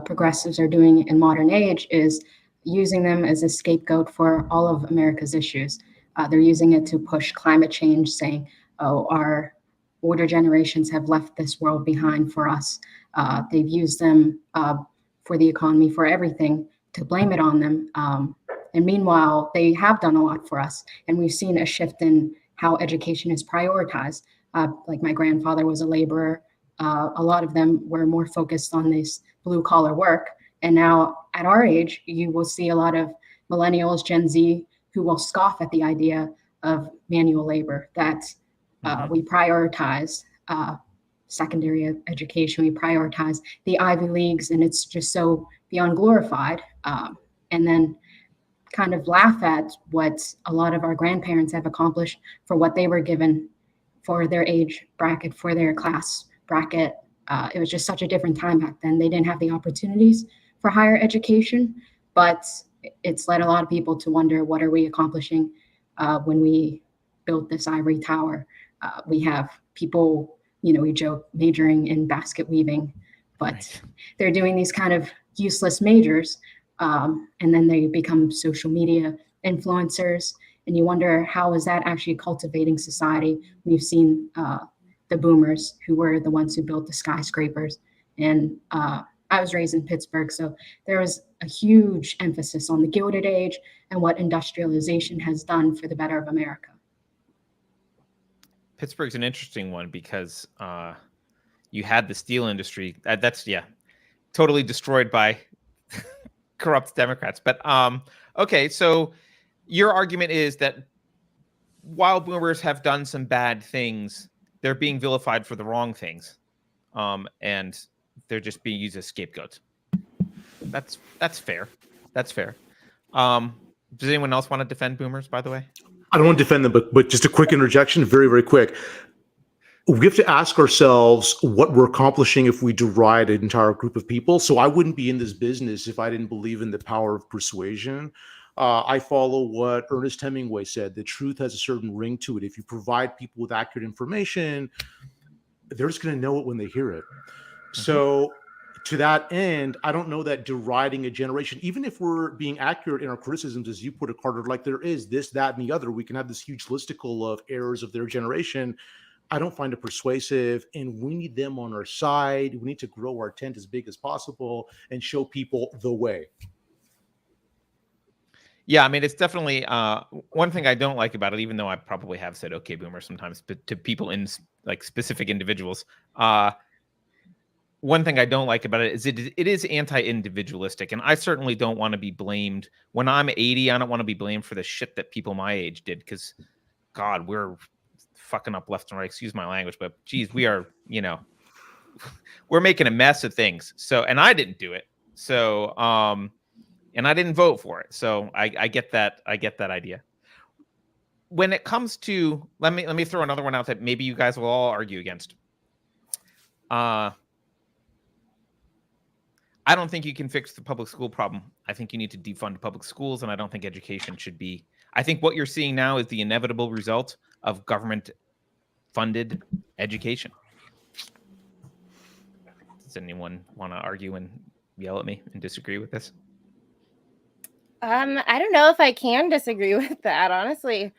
progressives are doing in modern age is using them as a scapegoat for all of America's issues. They're using it to push climate change, saying, oh, our older generations have left this world behind for us. They've used them for the economy, for everything, to blame it on them. And meanwhile, they have done a lot for us. And we've seen a shift in how education is prioritized. Like my grandfather was a laborer. A lot of them were more focused on this blue collar work. And now at our age, you will see a lot of millennials, Gen Z, who will scoff at the idea of manual labor, that we prioritize secondary education, we prioritize the Ivy Leagues, and it's just so beyond glorified. And then kind of laugh at what a lot of our grandparents have accomplished for what they were given for their age bracket, for their class bracket. It was just such a different time back then. They didn't have the opportunities for higher education, but it's led a lot of people to wonder, what are we accomplishing when we built this ivory tower? We have people, we joke, majoring in basket weaving, but they're doing these kind of useless majors. And then they become social media influencers. And you wonder, how is that actually cultivating society? We've seen the boomers, who were the ones who built the skyscrapers. And I was raised in Pittsburgh, so there was a huge emphasis on the Gilded Age and what industrialization has done for the better of America.
Pittsburgh's an interesting one because you had the steel industry. That's totally destroyed by corrupt Democrats. But okay, so your argument is that while boomers have done some bad things, they're being vilified for the wrong things, and they're just being used as scapegoats. That's fair. That's fair. Does anyone else want to defend boomers, by the way?
I don't want to defend them, but just a quick interjection, very, very quick. We have to ask ourselves what we're accomplishing if we deride an entire group of people. So I wouldn't be in this business if I didn't believe in the power of persuasion. I follow what Ernest Hemingway said: the truth has a certain ring to it. If you provide people with accurate information, they're just going to know it when they hear it. So to that end, I don't know that deriding a generation, even if we're being accurate in our criticisms, as you put it, Carter, like there is this, that, and the other, we can have this huge listicle of errors of their generation. I don't find it persuasive, and we need them on our side. We need to grow our tent as big as possible and show people the way.
Yeah, I mean, it's definitely one thing I don't like about it, even though I probably have said "okay, boomer" sometimes, but to people in like specific individuals. One thing I don't like about it is it is anti-individualistic, and I certainly don't want to be blamed when I'm 80. I don't want to be blamed for the shit that people my age did, because God, we're fucking up left and right. Excuse my language, but geez, we are, we're making a mess of things. So, and I didn't do it. So, and I didn't vote for it. So I get that. I get that idea. When it comes to, let me throw another one out that maybe you guys will all argue against. I don't think you can fix the public school problem. I think you need to defund public schools, and I don't think education should be. I think what you're seeing now is the inevitable result of government-funded education. Does anyone want to argue and yell at me and disagree with this?
I don't know if I can disagree with that, honestly.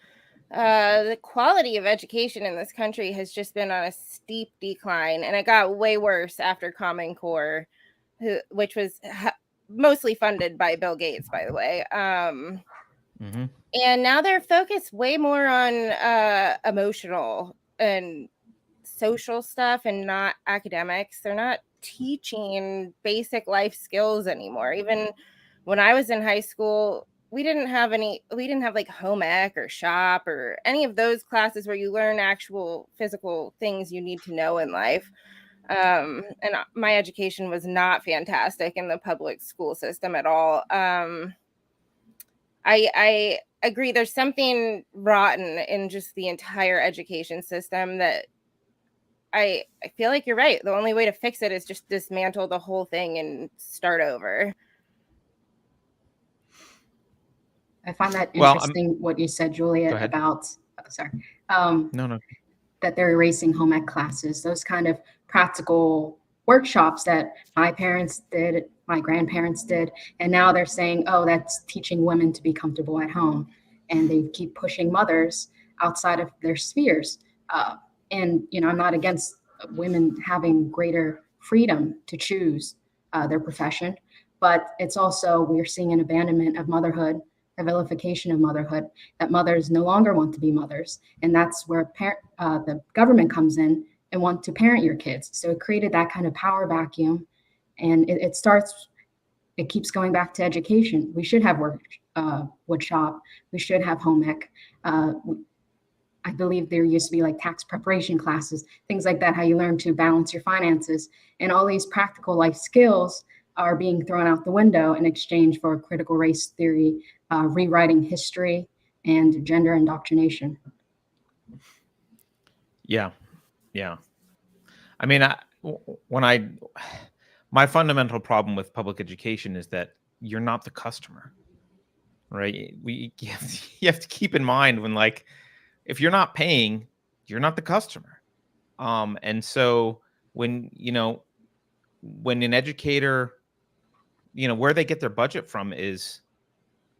The quality of education in this country has just been on a steep decline, and it got way worse after Common Core, which was mostly funded by Bill Gates, by the way. And now they're focused way more on emotional and social stuff and not academics. They're not teaching basic life skills anymore. Even when I was in high school, we didn't have like home ec or shop or any of those classes where you learn actual physical things you need to know in life. And my education was not fantastic in the public school system at all. I agree. There's something rotten in just the entire education system that I feel like you're right. The only way to fix it is just dismantle the whole thing and start over.
I find that interesting, what you said, Juliet, about,
No.
that they're erasing home ec classes, those kind of practical workshops that my parents did, my grandparents did, and now they're saying, oh, that's teaching women to be comfortable at home, and they keep pushing mothers outside of their spheres. And I'm not against women having greater freedom to choose their profession, but it's also, we're seeing an abandonment of motherhood, a vilification of motherhood, that mothers no longer want to be mothers, and that's where the government comes in and want to parent your kids. So it created that kind of power vacuum, and it keeps going back to education. We should have wood shop. We should have home ec. I believe there used to be like tax preparation classes, things like that, how you learn to balance your finances. And all these practical life skills are being thrown out the window in exchange for critical race theory, rewriting history, and gender indoctrination.
Yeah. I mean, my fundamental problem with public education is that you're not the customer, right? You have to keep in mind when, like, if you're not paying, you're not the customer. And so when an educator, where they get their budget from is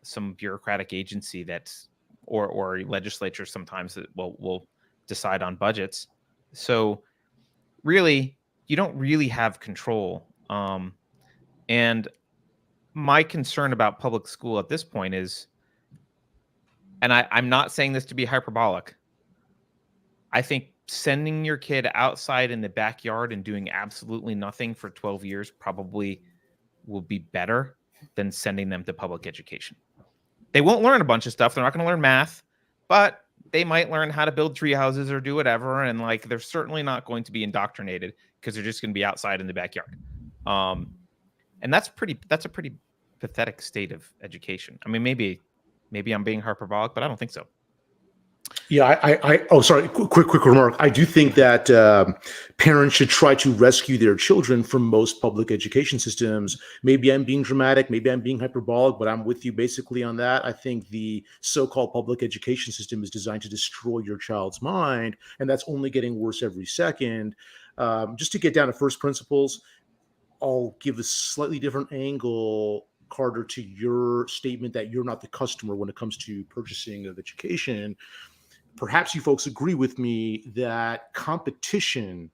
some bureaucratic agency or legislature sometimes that will decide on budgets. So really, you don't really have control. And my concern about public school at this point is, and I'm not saying this to be hyperbolic, I think sending your kid outside in the backyard and doing absolutely nothing for 12 years probably will be better than sending them to public education. They won't learn a bunch of stuff. They're not going to learn math, but they might learn how to build tree houses or do whatever. And like, they're certainly not going to be indoctrinated because they're just going to be outside in the backyard. And that's a pretty pathetic state of education. I mean, maybe I'm being hyperbolic, but I don't think so.
Yeah, oh, sorry, quick remark. I do think that parents should try to rescue their children from most public education systems. Maybe I'm being dramatic, maybe I'm being hyperbolic, but I'm with you basically on that. I think the so-called public education system is designed to destroy your child's mind, and that's only getting worse every second. Just to get down to first principles, I'll give a slightly different angle, Carter, to your statement that you're not the customer when it comes to purchasing of education. Perhaps you folks agree with me that competition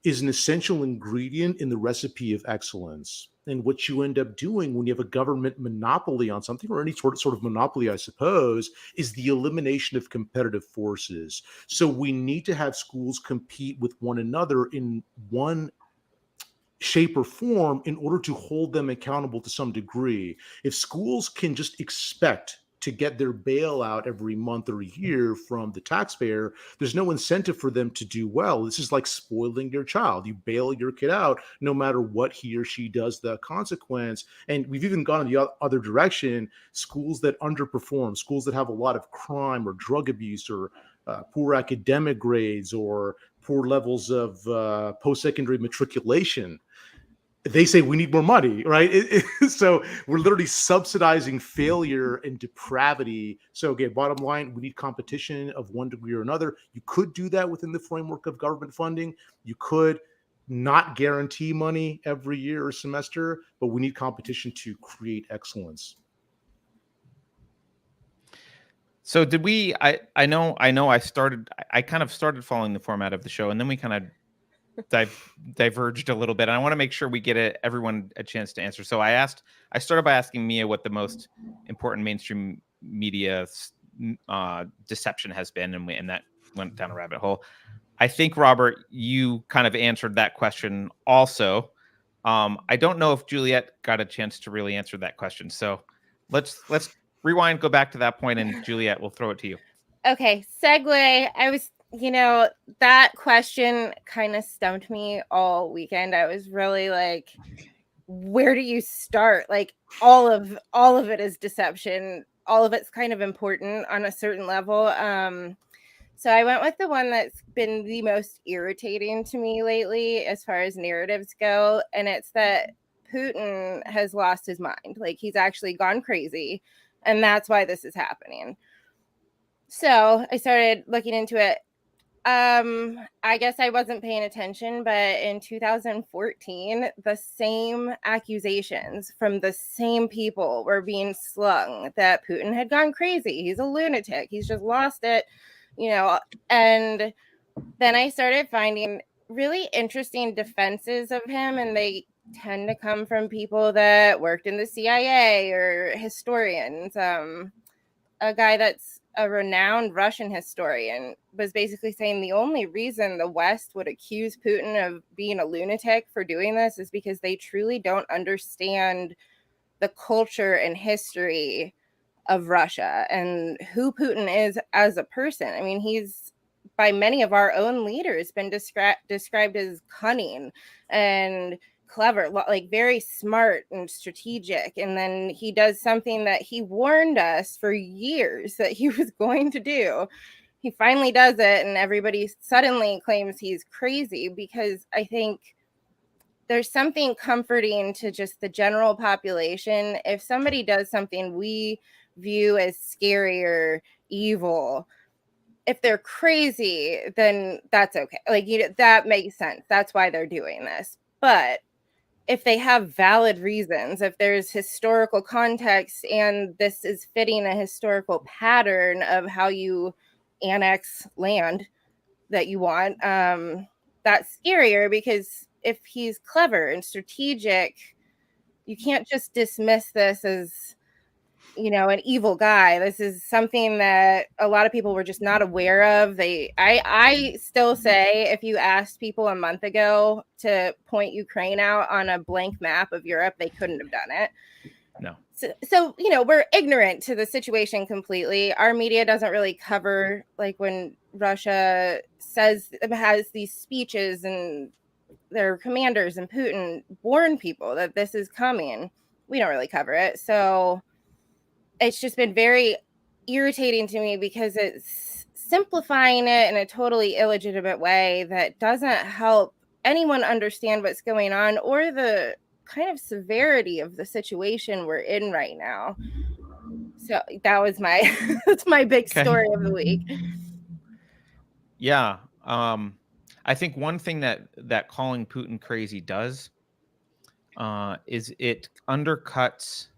is an essential ingredient in the recipe of excellence. And what you end up doing when you have a government monopoly on something, or any sort of monopoly, I suppose, is the elimination of competitive forces. So we need to have schools compete with one another in one shape or form in order to hold them accountable to some degree. If schools can just expect to get their bailout every month or year from the taxpayer, there's no incentive for them to do well. This is like spoiling your child. You bail your kid out, no matter what he or she does, the consequence. And we've even gone in the other direction. Schools that underperform, schools that have a lot of crime or drug abuse or poor academic grades or poor levels of post-secondary matriculation, they say we need more money, right? So we're literally subsidizing failure and depravity. So again, bottom line, we need competition of one degree or another. You could do that within the framework of government funding. You could not guarantee money every year or semester, but we need competition to create excellence.
So did we? I know. I kind of started following the format of the show, and then we kind of diverged a little bit. And I want to make sure we get everyone a chance to answer. So I started by asking Mia what the most important mainstream media deception has been, and that went down a rabbit hole. I think, Robert, you kind of answered that question also. I don't know if Juliet got a chance to really answer that question. So let's rewind, go back to that point, and Juliet, we'll throw it to you.
Okay, segue. I was, that question kind of stumped me all weekend. I was really like, where do you start? Like, all of it is deception. All of it's kind of important on a certain level. So I went with the one that's been the most irritating to me lately as far as narratives go, and it's that Putin has lost his mind. Like, he's actually gone crazy, and that's why this is happening. So I started looking into it. I guess I wasn't paying attention, but in 2014, the same accusations from the same people were being slung that Putin had gone crazy. He's a lunatic. He's just lost it, and then I started finding really interesting defenses of him, and they tend to come from people that worked in the CIA or historians. A guy that's a renowned Russian historian was basically saying the only reason the West would accuse Putin of being a lunatic for doing this is because they truly don't understand the culture and history of Russia and who Putin is as a person. I mean, he's, by many of our own leaders, been described as cunning and clever, like very smart and strategic. And then he does something that he warned us for years that he was going to do. He finally does it, and everybody suddenly claims he's crazy, because I think there's something comforting to just the general population. If somebody does something we view as scary or evil, if they're crazy, then that's okay. Like, you know, that makes sense. That's why they're doing this. But if they have valid reasons, if there's historical context and this is fitting a historical pattern of how you annex land that you want, that's scarier, because if he's clever and strategic, you can't just dismiss this as, you know, an evil guy. This is something that a lot of people were just not aware of. I still say, if you asked people a month ago to point Ukraine out on a blank map of Europe, they couldn't have done it.
No.
So, you know, we're ignorant to the situation completely. Our media doesn't really cover, like, when Russia has these speeches and their commanders and Putin warn people that this is coming. We don't really cover it. So it's just been very irritating to me, because it's simplifying it in a totally illegitimate way that doesn't help anyone understand what's going on or the kind of severity of the situation we're in right now. So that was my that's my big story of the week.
Yeah. I think one thing that calling Putin crazy does is it undercuts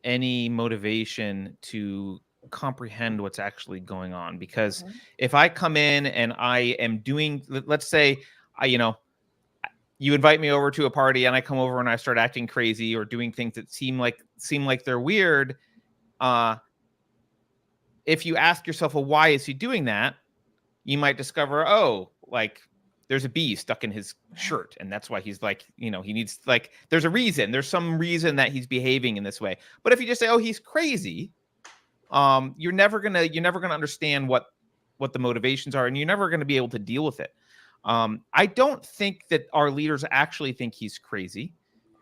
any motivation to comprehend what's actually going on. Because if I come in and I am doing, let's say, you invite me over to a party and I come over and I start acting crazy or doing things that seem like they're weird. If you ask yourself, well, why is he doing that? You might discover, oh, like there's a bee stuck in his shirt, and that's why he's like, he needs, like, there's a reason. There's some reason that he's behaving in this way. But if you just say, oh, he's crazy, you're never gonna understand what the motivations are, and you're never gonna be able to deal with it. I don't think that our leaders actually think he's crazy,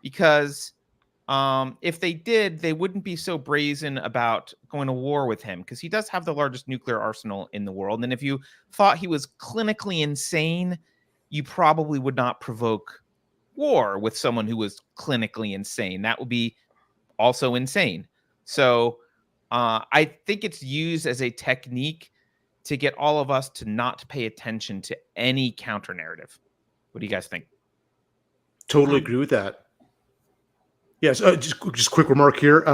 because if they did, they wouldn't be so brazen about going to war with him, because he does have the largest nuclear arsenal in the world. And if you thought he was clinically insane, you probably would not provoke war with someone who was clinically insane. That would be also insane. So I think it's used as a technique to get all of us to not pay attention to any counter narrative. What do you guys think?
Totally agree with that. Yes, just quick remark here.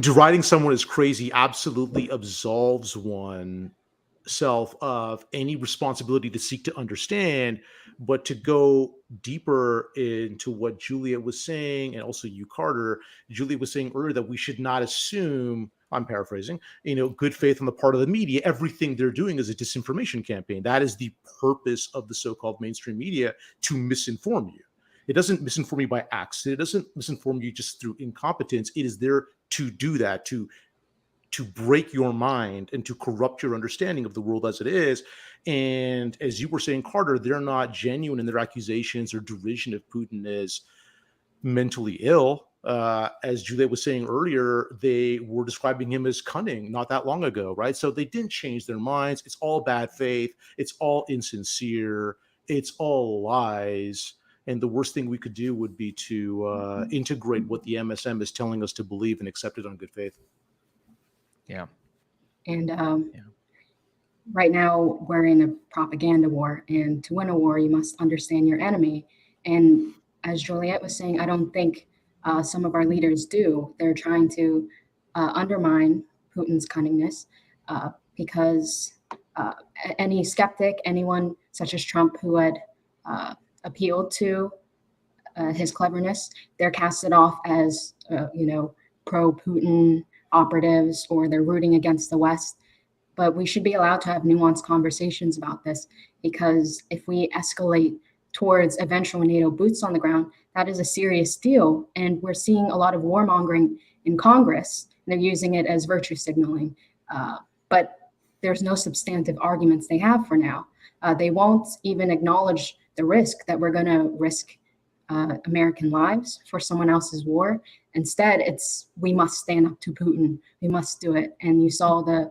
Deriding someone as crazy absolutely absolves oneself of any responsibility to seek to understand, but to go deeper into what Juliet was saying, and also you, Carter. Juliet was saying earlier that we should not assume, I'm paraphrasing, good faith on the part of the media. Everything they're doing is a disinformation campaign. That is the purpose of the so-called mainstream media, to misinform you. It doesn't misinform you by accident. It doesn't misinform you just through incompetence. It is there to do that, to break your mind and to corrupt your understanding of the world as it is. And as you were saying, Carter, they're not genuine in their accusations or derision of Putin as mentally ill. As Juliet was saying earlier, they were describing him as cunning not that long ago, right? So they didn't change their minds. It's all bad faith. It's all insincere. It's all lies. And the worst thing we could do would be to integrate what the MSM is telling us to believe and accept it on good faith.
Yeah.
And right now we're in a propaganda war, and to win a war, you must understand your enemy. And as Juliet was saying, I don't think some of our leaders do. They're trying to undermine Putin's cunningness because any skeptic, anyone such as Trump who had appealed to his cleverness, they're casted off as, pro-Putin operatives, or they're rooting against the West. But we should be allowed to have nuanced conversations about this, because if we escalate towards eventual NATO boots on the ground, that is a serious deal. And we're seeing a lot of warmongering in Congress, They're using it as virtue signaling. But there's no substantive arguments they have for now. They won't even acknowledge the risk that we're going to risk American lives for someone else's war. Instead, it's we must stand up to Putin. We must do it. And you saw the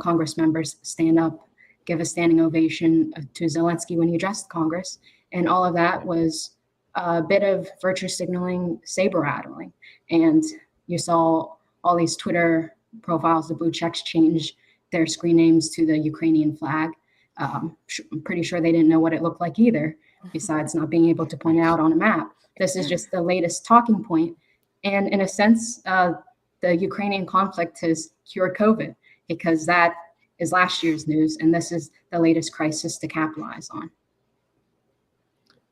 Congress members stand up, give a standing ovation to Zelensky when he addressed Congress. And all of that was a bit of virtue signaling, saber rattling. And you saw all these Twitter profiles, the blue checks, change their screen names to the Ukrainian flag. I'm pretty sure they didn't know what it looked like either, besides not being able to point it out on a map. This is just the latest talking point. And in a sense, the Ukrainian conflict has cured COVID, because that is last year's news, and this is the latest crisis to capitalize on.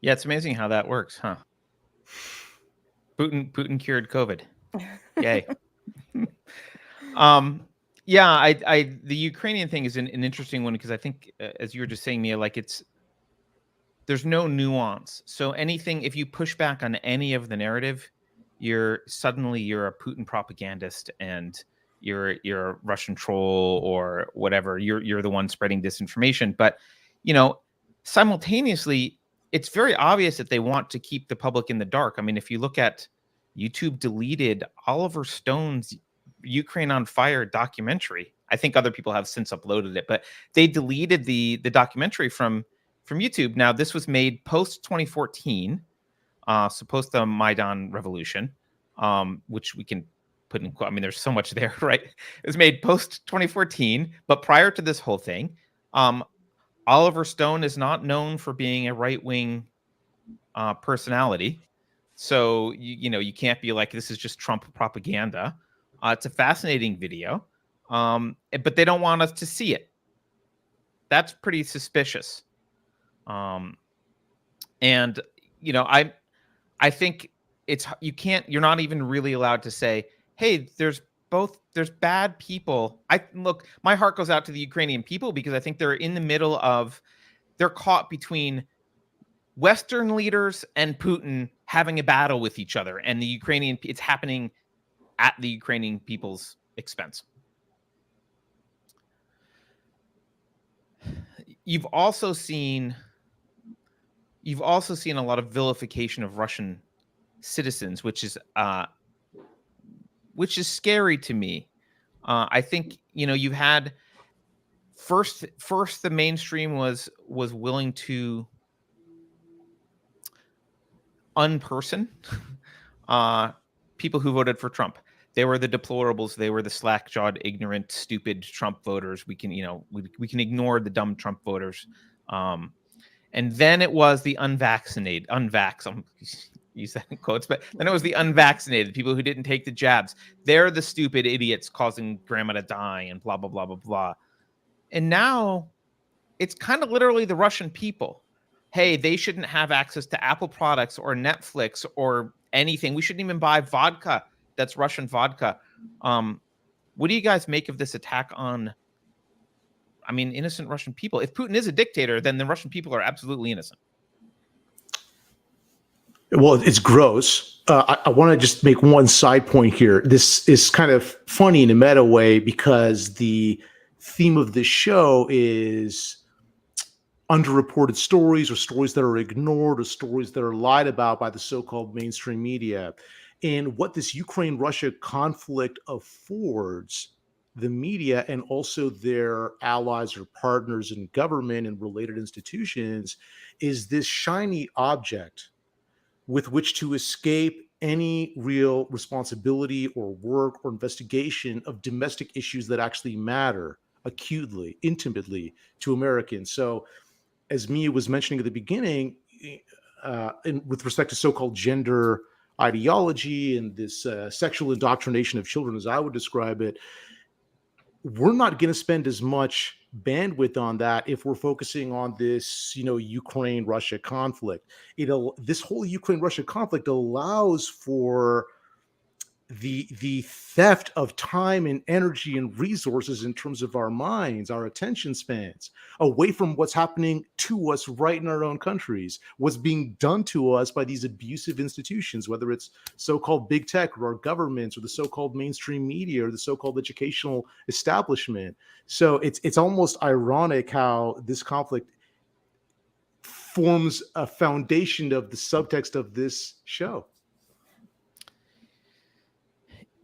Yeah, it's amazing how that works, huh? Putin cured COVID. Yay. Yeah, the Ukrainian thing is an interesting one, because I think, as you were just saying, Mia, like there's no nuance. So anything, if you push back on any of the narrative, you're a Putin propagandist, and you're a Russian troll or whatever. You're the one spreading disinformation. But simultaneously, it's very obvious that they want to keep the public in the dark. I mean, if you look at YouTube, deleted Oliver Stone's Ukraine on Fire documentary. I think other people have since uploaded it, but they deleted the documentary from YouTube. Now, this was made post 2014, so post the Maidan revolution, which we can put in quote. I mean, there's so much there, right? It was made post 2014, but prior to this whole thing, Oliver Stone is not known for being a right-wing personality. So, you can't be like, this is just Trump propaganda. It's a fascinating video, but they don't want us to see it. That's pretty suspicious. And, I think you're not even really allowed to say, hey, there's bad people. Look, my heart goes out to the Ukrainian people, because I think they're in the middle they're caught between Western leaders and Putin having a battle with each other, and it's happening at the Ukrainian people's expense. You've also seen a lot of vilification of Russian citizens, which is scary to me. I think you've had first the mainstream was willing to unperson people who voted for Trump. They were the deplorables. They were the slack-jawed, ignorant, stupid Trump voters. We can we can ignore the dumb Trump voters. And then it was the unvaccinated, use that in quotes, but then it was the unvaccinated, people who didn't take the jabs. They're the stupid idiots causing grandma to die and blah, blah, blah, blah, blah. And now it's kind of literally the Russian people. Hey, they shouldn't have access to Apple products or Netflix or anything. We shouldn't even buy vodka that's Russian vodka. What do you guys make of this attack on, innocent Russian people? If Putin is a dictator, then the Russian people are absolutely innocent.
Well, it's gross. I want to just make one side point here. This is kind of funny in a meta way, because the theme of this show is underreported stories, or stories that are ignored, or stories that are lied about by the so-called mainstream media. And what this Ukraine-Russia conflict affords the media, and also their allies or partners in government and related institutions, is this shiny object with which to escape any real responsibility or work or investigation of domestic issues that actually matter acutely, intimately to Americans. So, as Mia was mentioning at the beginning, with respect to so-called gender ideology and this sexual indoctrination of children, as I would describe it, we're not going to spend as much bandwidth on that if we're focusing on this, Ukraine-Russia conflict. This whole Ukraine-Russia conflict allows for the theft of time and energy and resources in terms of our minds, our attention spans, away from what's happening to us right in our own countries, what's being done to us by these abusive institutions, whether it's so-called big tech or our governments or the so-called mainstream media or the so-called educational establishment. So it's almost ironic how this conflict forms a foundation of the subtext of this show.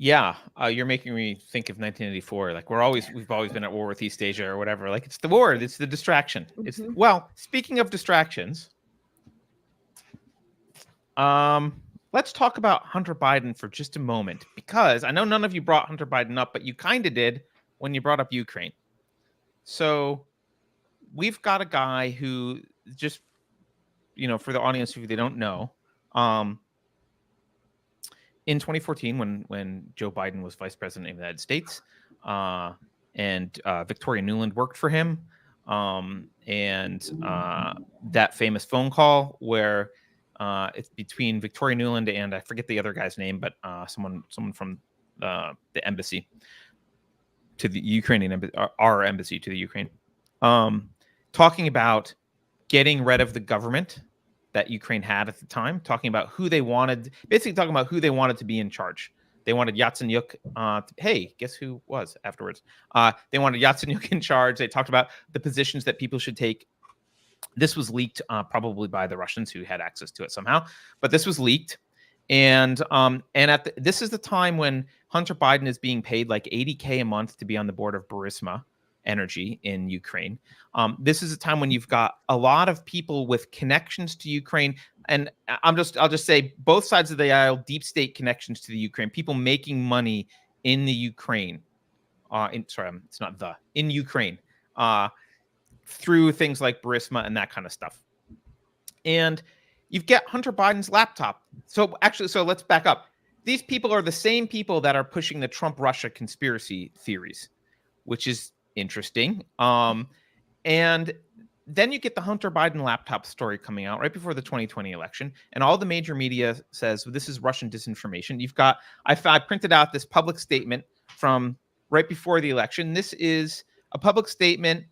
Yeah, you're making me think of 1984. Like we've always been at war with East Asia or whatever. Like it's the war, it's the distraction. It's well, speaking of distractions, let's talk about Hunter Biden for just a moment, because I know none of you brought Hunter Biden up, but you kind of did when you brought up Ukraine. So we've got a guy who, just, for the audience who they don't know, in 2014, when Joe Biden was vice president of the United States, and Victoria Nuland worked for him, and that famous phone call where it's between Victoria Nuland and I forget the other guy's name, but someone from the embassy to the Ukrainian embassy, our embassy to the Ukraine, talking about getting rid of the government that Ukraine had at the time, talking about who they wanted, basically talking about who they wanted to be in charge. They wanted Yatsenyuk. Hey, guess who was afterwards? They wanted Yatsenyuk in charge. They talked about the positions that people should take. This was leaked probably by the Russians who had access to it somehow, but this was leaked. And this is the time when Hunter Biden is being paid like $80K a month to be on the board of Burisma Energy in Ukraine. This is a time when you've got a lot of people with connections to Ukraine, and I'll just say both sides of the aisle, deep state connections to the Ukraine, people making money in the Ukraine. In Ukraine, through things like Burisma and that kind of stuff. And you get Hunter Biden's laptop. So let's back up. These people are the same people that are pushing the Trump-Russia conspiracy theories, which is interesting. And then you get the Hunter Biden laptop story coming out right before the 2020 election, and all the major media says, well, this is Russian disinformation. I printed out this public statement from right before the election. This is a public statement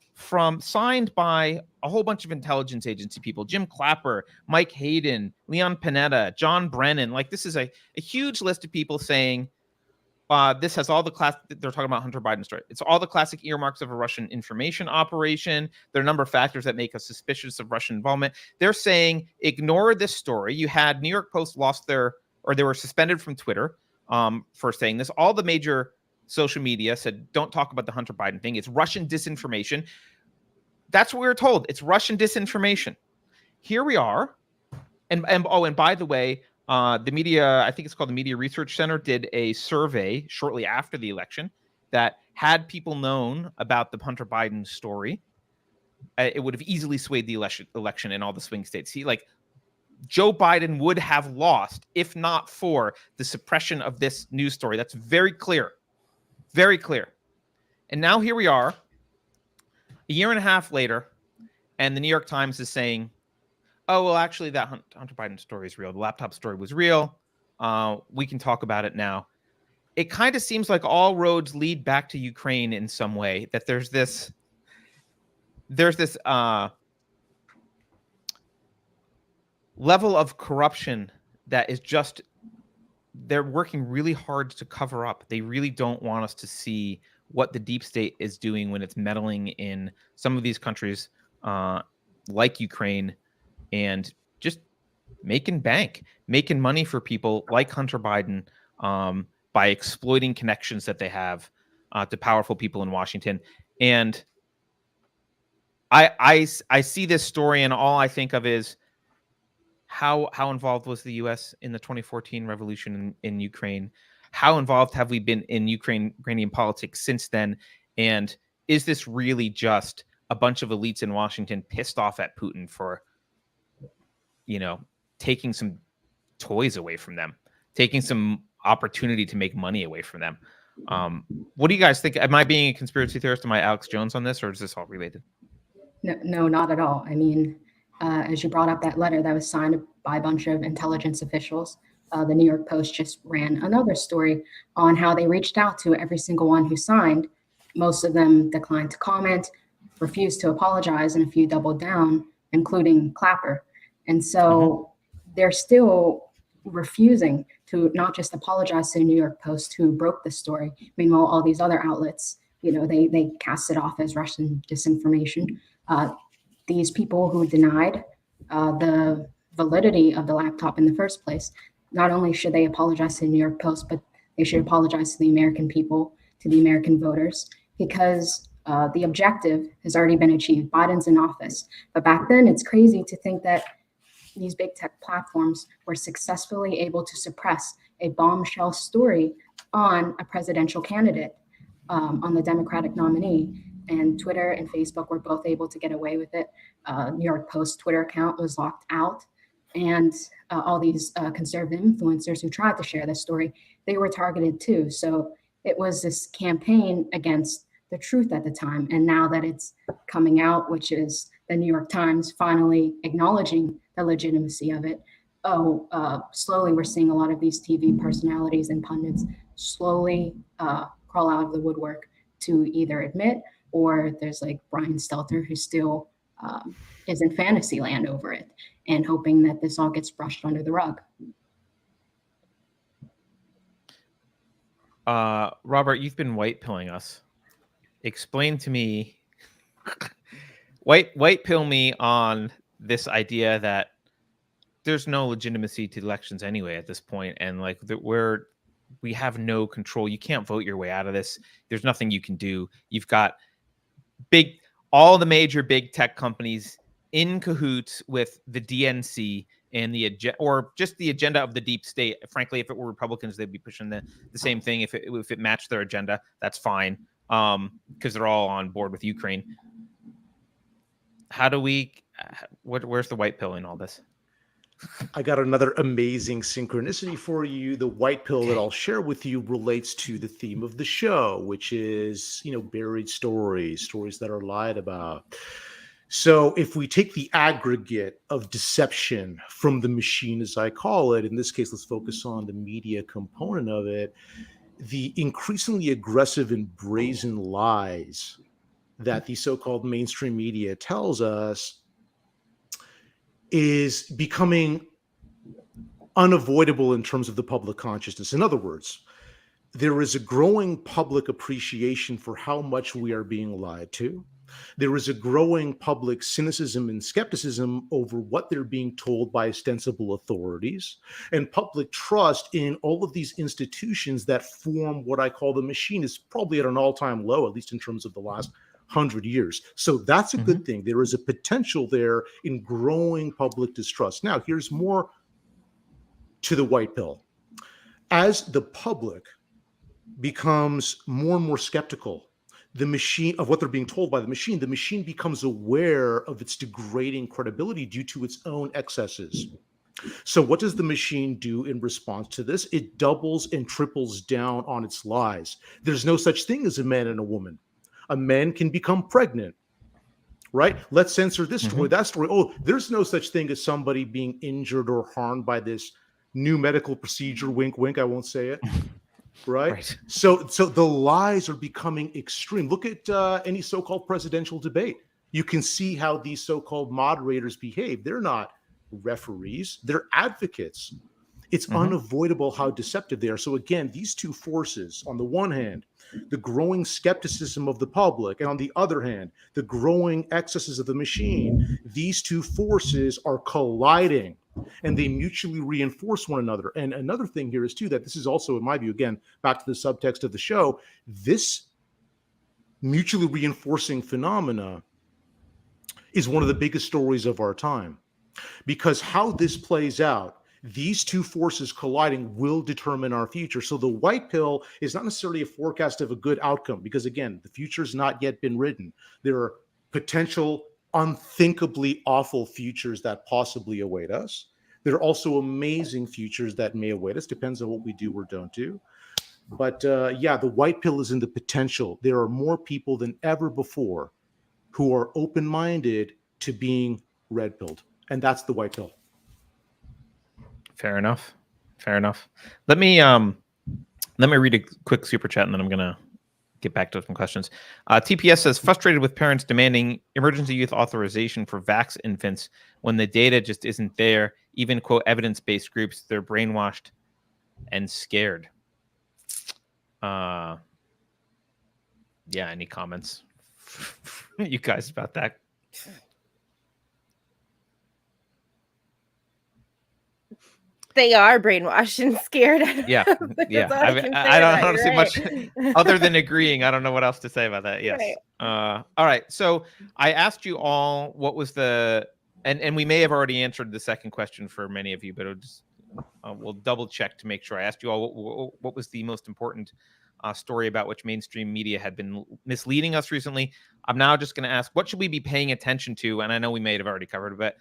signed by a whole bunch of intelligence agency people: Jim Clapper, Mike Hayden, Leon Panetta, John Brennan. Like, this is a huge list of people saying, this has all the they're talking about Hunter Biden's story. It's all the classic earmarks of a Russian information operation. There are a number of factors that make us suspicious of Russian involvement. They're saying, ignore this story. You had New York Post they were suspended from Twitter for saying this. All the major social media said, don't talk about the Hunter Biden thing. It's Russian disinformation. That's what we were told. It's Russian disinformation. Here we are. And by the way, the media, I think it's called the Media Research Center, did a survey shortly after the election that had people known about the Hunter Biden story, it would have easily swayed the election in all the swing states. Joe Biden would have lost if not for the suppression of this news story. That's very clear. Very clear. And now here we are, a year and a half later, and the New York Times is saying, oh, well, actually, that Hunter Biden story is real. The laptop story was real. We can talk about it now. It kind of seems like all roads lead back to Ukraine in some way, that there's this level of corruption that is just, they're working really hard to cover up. They really don't want us to see what the deep state is doing when it's meddling in some of these countries like Ukraine, and just making money for people like Hunter Biden by exploiting connections that they have to powerful people in Washington. And I see this story, and all I think of is how involved was the U.S. in the 2014 revolution in Ukraine? How involved have we been in Ukrainian politics since then? And is this really just a bunch of elites in Washington pissed off at Putin for, taking some toys away from them, taking some opportunity to make money away from them? What do you guys think? Am I being a conspiracy theorist? Am I Alex Jones on this, or is this all related?
No, not at all. I mean, as you brought up that letter that was signed by a bunch of intelligence officials, the New York Post just ran another story on how they reached out to every single one who signed. Most of them declined to comment, refused to apologize, and a few doubled down, including Clapper. And so they're still refusing to not just apologize to the New York Post, who broke the story. Meanwhile, all these other outlets, they cast it off as Russian disinformation. These people who denied the validity of the laptop in the first place, not only should they apologize to the New York Post, but they should apologize to the American people, to the American voters, because the objective has already been achieved. Biden's in office. But back then, it's crazy to think that these big tech platforms were successfully able to suppress a bombshell story on a presidential candidate, on the Democratic nominee. And Twitter and Facebook were both able to get away with it. New York Post Twitter account was locked out. And all these conservative influencers who tried to share this story, they were targeted too. So it was this campaign against the truth at the time. And now that it's coming out, which is the New York Times finally acknowledging the legitimacy of it, slowly we're seeing a lot of these TV personalities and pundits slowly crawl out of the woodwork to either admit, or there's like Brian Stelter, who still is in fantasy land over it and hoping that this all gets brushed under the rug.
Robert, you've been white pilling us. Explain to me, white pill me on this idea that there's no legitimacy to elections anyway at this point, and like we have no control. You can't vote your way out of this. There's nothing you can do. You've got all the major big tech companies in cahoots with the DNC and or just the agenda of the deep state. Frankly, if it were Republicans, they'd be pushing the same thing. If it matched their agenda, that's fine, because they're all on board with Ukraine. How do we? Where's the white pill in all this?
I got another amazing synchronicity for you. The white pill that I'll share with you relates to the theme of the show, which is, buried stories that are lied about. So if we take the aggregate of deception from the machine, as I call it, in this case, let's focus on the media component of it, the increasingly aggressive and brazen lies that the so-called mainstream media tells us is becoming unavoidable in terms of the public consciousness. In other words, there is a growing public appreciation for how much we are being lied to. There is a growing public cynicism and skepticism over what they're being told by ostensible authorities, and public trust in all of these institutions that form what I call the machine is probably at an all-time low, at least in terms of the last 100 years. So that's a good thing. There is a potential there in growing public distrust. Now, here's more to the white pill. As the public becomes more and more skeptical the machine of what they're being told by the machine becomes aware of its degrading credibility due to its own excesses. So what does the machine do in response to this? It doubles and triples down on its lies. There's no such thing as a man and a woman. A man can become pregnant, right? Let's censor this story, that story. Oh, there's no such thing as somebody being injured or harmed by this new medical procedure. Wink, wink. I won't say it. Right. So the lies are becoming extreme. Look at any so-called presidential debate. You can see how these so-called moderators behave. They're not referees. They're advocates. It's unavoidable how deceptive they are. So again, these two forces, on the one hand, the growing skepticism of the public, and on the other hand, the growing excesses of the machine, these two forces are colliding and they mutually reinforce one another. And another thing here is too, that this is also, in my view, again, back to the subtext of the show, this mutually reinforcing phenomena is one of the biggest stories of our time, because how this plays out, these two forces colliding will determine our future. So the white pill is not necessarily a forecast of a good outcome, because again, the future has not yet been written. There are potential unthinkably awful futures that possibly await us. There are also amazing futures that may await us. Depends on what we do or don't do. But yeah, the white pill is in the potential. There are more people than ever before who are open-minded to being red-pilled. And that's the white pill.
Fair enough. Fair enough. Let me read a quick super chat, and then I'm gonna get back to some questions. TPS says, frustrated with parents demanding emergency youth authorization for vax infants when the data just isn't there. Even, quote, evidence-based groups, they're brainwashed and scared. Yeah, any comments you guys about that?
They are brainwashed and scared.
Yeah. I don't see much other than agreeing. I don't know what else to say about that. Yes. Right. All right. So I asked you all what was the, and we may have already answered the second question for many of you, but we'll double check to make sure. I asked you all what was the most important story about which mainstream media had been misleading us recently. I'm now just going to ask, what should we be paying attention to? And I know we may have already covered, but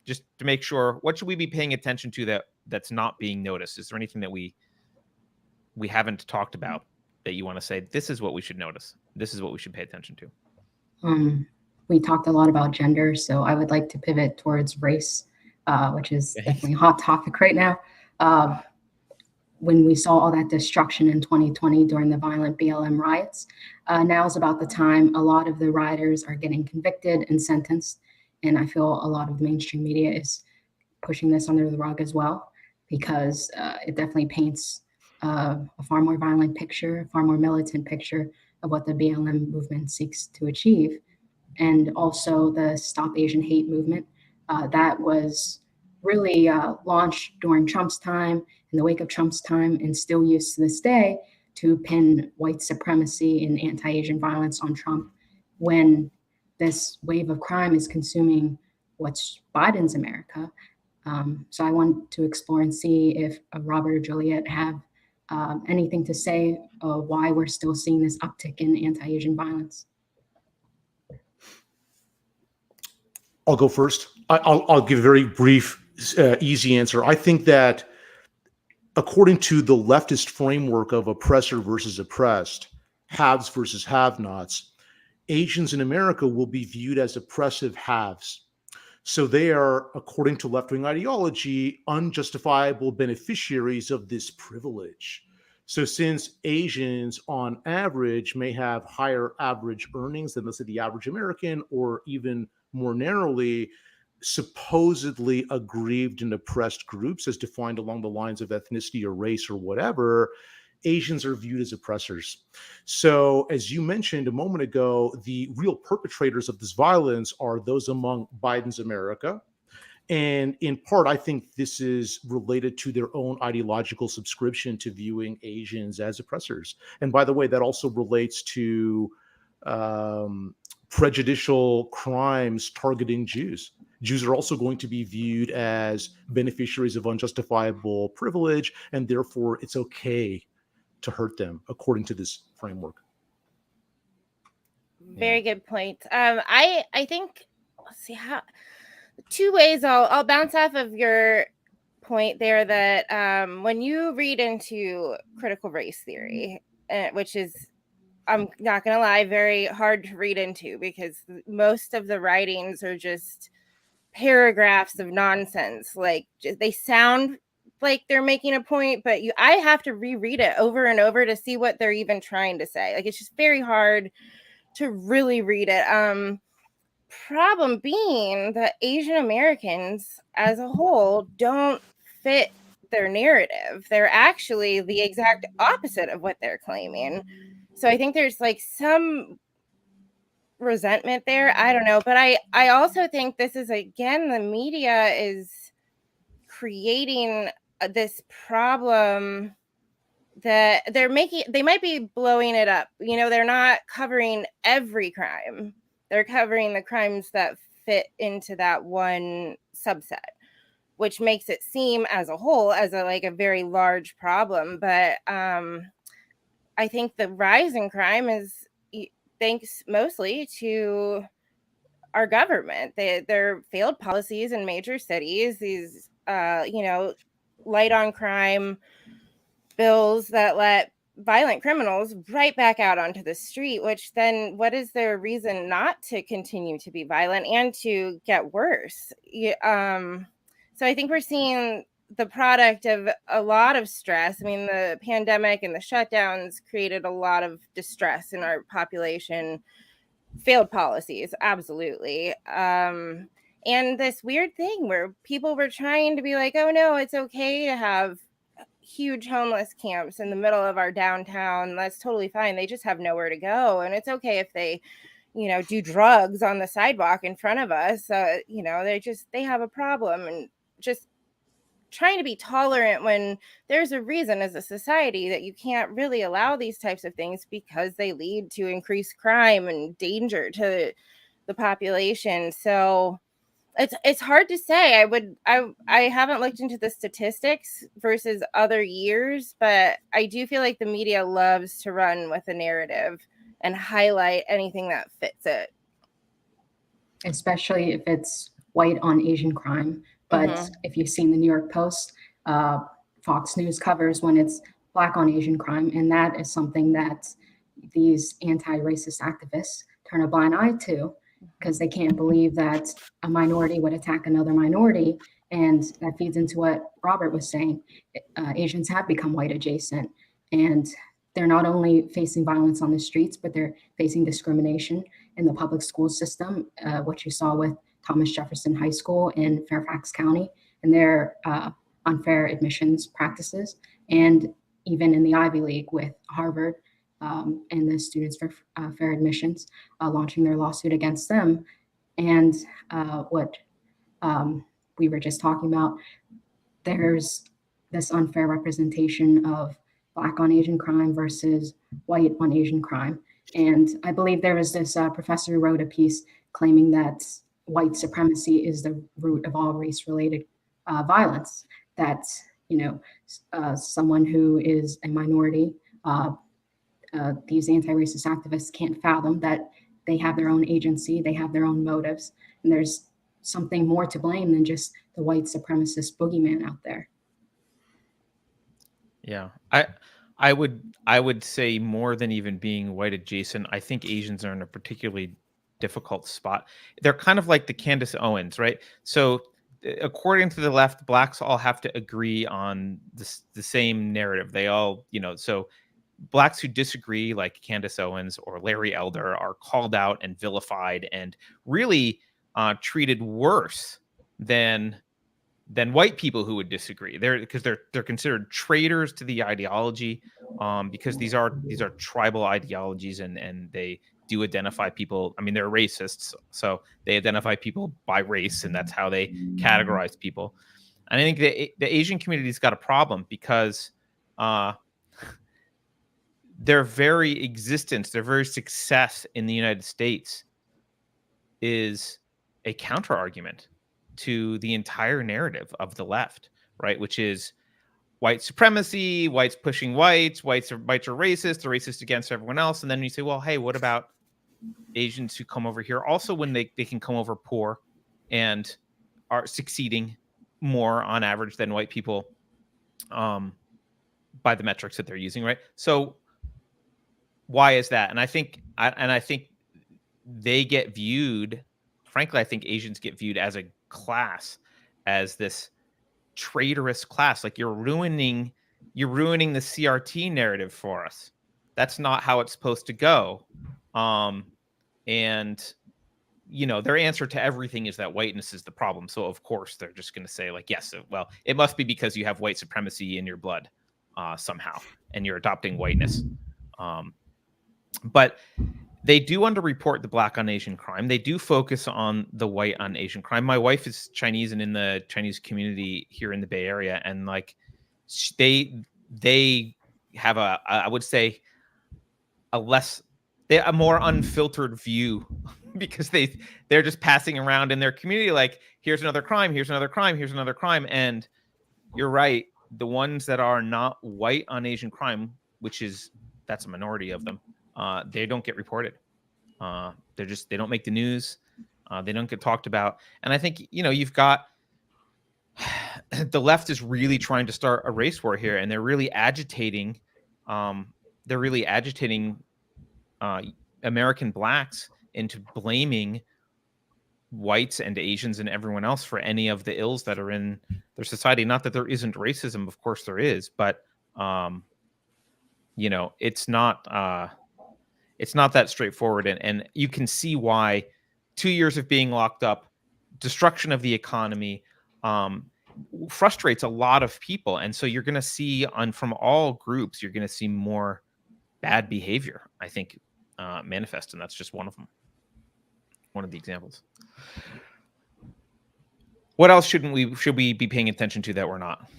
just to make sure, what should we be paying attention to that's not being noticed? Is there anything that we haven't talked about that you want to say, this is what we should notice, this is what we should pay attention to?
We talked a lot about gender, so I would like to pivot towards race, which is definitely a hot topic right now. When we saw all that destruction in 2020 during the violent BLM riots, now is about the time a lot of the rioters are getting convicted and sentenced. And I feel a lot of mainstream media is pushing this under the rug as well, because it definitely paints a far more violent picture, a far more militant picture of what the BLM movement seeks to achieve. And also the Stop Asian Hate movement that was really launched during Trump's time, in the wake of Trump's time, and still used to this day to pin white supremacy and anti-Asian violence on Trump, when this wave of crime is consuming what's Biden's America. So I want to explore and see if Robert or Juliet have anything to say why we're still seeing this uptick in anti-Asian violence.
I'll go first. I'll give a very brief, easy answer. I think that according to the leftist framework of oppressor versus oppressed, haves versus have-nots, Asians in America will be viewed as oppressive haves. So they are, according to left-wing ideology, unjustifiable beneficiaries of this privilege. So since Asians on average may have higher average earnings than, let's say, the average American, or even more narrowly, supposedly aggrieved and oppressed groups as defined along the lines of ethnicity or race or whatever, Asians are viewed as oppressors. So as you mentioned a moment ago, the real perpetrators of this violence are those among Biden's America. And in part, I think this is related to their own ideological subscription to viewing Asians as oppressors. And by the way, that also relates to prejudicial crimes targeting Jews. Jews are also going to be viewed as beneficiaries of unjustifiable privilege, and therefore it's okay to hurt them, according to this framework.
Very good point. I think, let's see, how two ways I'll bounce off of your point there, that when you read into critical race theory, which is, I'm not gonna lie, very hard to read into, because most of the writings are just paragraphs of nonsense. Like, they sound like they're making a point, but I have to reread it over and over to see what they're even trying to say. Like, it's just very hard to really read it. Problem being that Asian Americans as a whole don't fit their narrative. They're actually the exact opposite of what they're claiming. So I think there's like some resentment there. I don't know. But I also think this is, again, the media is creating this problem that they might be blowing it up. You know, they're not covering every crime. They're covering the crimes that fit into that one subset, which makes it seem as a whole as a very large problem. But I think the rise in crime is thanks mostly to our government. Their failed policies in major cities, these light on crime bills that let violent criminals right back out onto the street, which then what is their reason not to continue to be violent and to get worse? So I think we're seeing the product of a lot of stress. I mean, the pandemic and the shutdowns created a lot of distress in our population. Failed policies, absolutely. And this weird thing where people were trying to be like, oh no, it's okay to have huge homeless camps in the middle of our downtown. That's totally fine. They just have nowhere to go. And it's okay if they, do drugs on the sidewalk in front of us. They have a problem, and just trying to be tolerant when there's a reason as a society that you can't really allow these types of things because they lead to increased crime and danger to the population. So it's hard to say. I haven't looked into the statistics versus other years, but I do feel like the media loves to run with a narrative and highlight anything that fits it.
Especially if it's white on Asian crime. But if you've seen the New York Post, Fox News covers when it's Black on Asian crime. And that is something that these anti-racist activists turn a blind eye to, because they can't believe that a minority would attack another minority. And that feeds into what Robert was saying. Asians have become white adjacent, and they're not only facing violence on the streets, but they're facing discrimination in the public school system, what you saw with Thomas Jefferson High School in Fairfax County and their unfair admissions practices, and even in the Ivy League with Harvard and the Students for Fair Admissions launching their lawsuit against them. And what we were just talking about, there's this unfair representation of Black on Asian crime versus white on Asian crime. And I believe there was this professor who wrote a piece claiming that white supremacy is the root of all race-related violence, that, someone who is a minority, these anti-racist activists can't fathom that they have their own agency, they have their own motives, and there's something more to blame than just the white supremacist boogeyman out there.
Yeah, I would say more than even being white adjacent, I think Asians are in a particularly difficult spot. They're kind of like the Candace Owens, right? So according to the left, Blacks all have to agree on the same narrative. They all, so Blacks who disagree, like Candace Owens or Larry Elder, are called out and vilified and really treated worse than white people who would disagree. They're considered traitors to the ideology, because these are tribal ideologies, and they do identify people. I mean, they're racists, so they identify people by race, and that's how they categorize people. And I think the Asian community's got a problem because their very existence, their very success in the United States is a counter argument to the entire narrative of the left, right? Which is white supremacy, whites pushing whites, whites are racist, they're racist against everyone else. And then you say, well, hey, what about Asians who come over here also when they can come over poor and are succeeding more on average than white people by the metrics that they're using, right? So why is that? And I think they get viewed, frankly, I think Asians get viewed as a class, as this traitorous class. Like you're ruining the CRT narrative for us. That's not how it's supposed to go. And their answer to everything is that whiteness is the problem. So of course they're just going to say like, yes, well, it must be because you have white supremacy in your blood somehow, and you're adopting whiteness. But they do underreport the Black on Asian crime. They do focus on the white on Asian crime. My wife is Chinese and in the Chinese community here in the Bay Area, and like they have I would say a more unfiltered view because they're just passing around in their community like, here's another crime, here's another crime, here's another crime. And you're right, the ones that are not white on Asian crime, that's a minority of them, they don't get reported. They don't make the news. They don't get talked about. And I think, you've got the left is really trying to start a race war here, and they're really agitating American Blacks into blaming whites and Asians and everyone else for any of the ills that are in their society. Not that there isn't racism, of course there is, but it's not that straightforward. And you can see why 2 years of being locked up, destruction of the economy, frustrates a lot of people. And so you're going to see from all groups, you're going to see more bad behavior, I think, manifest. And that's just one of them. One of the examples. What else should we be paying attention to that we're not?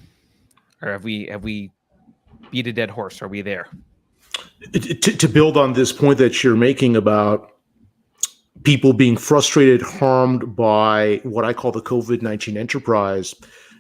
Or have we beat a dead horse? Are we there?
To build on this point that you're making about people being frustrated, harmed by what I call the COVID-19 enterprise,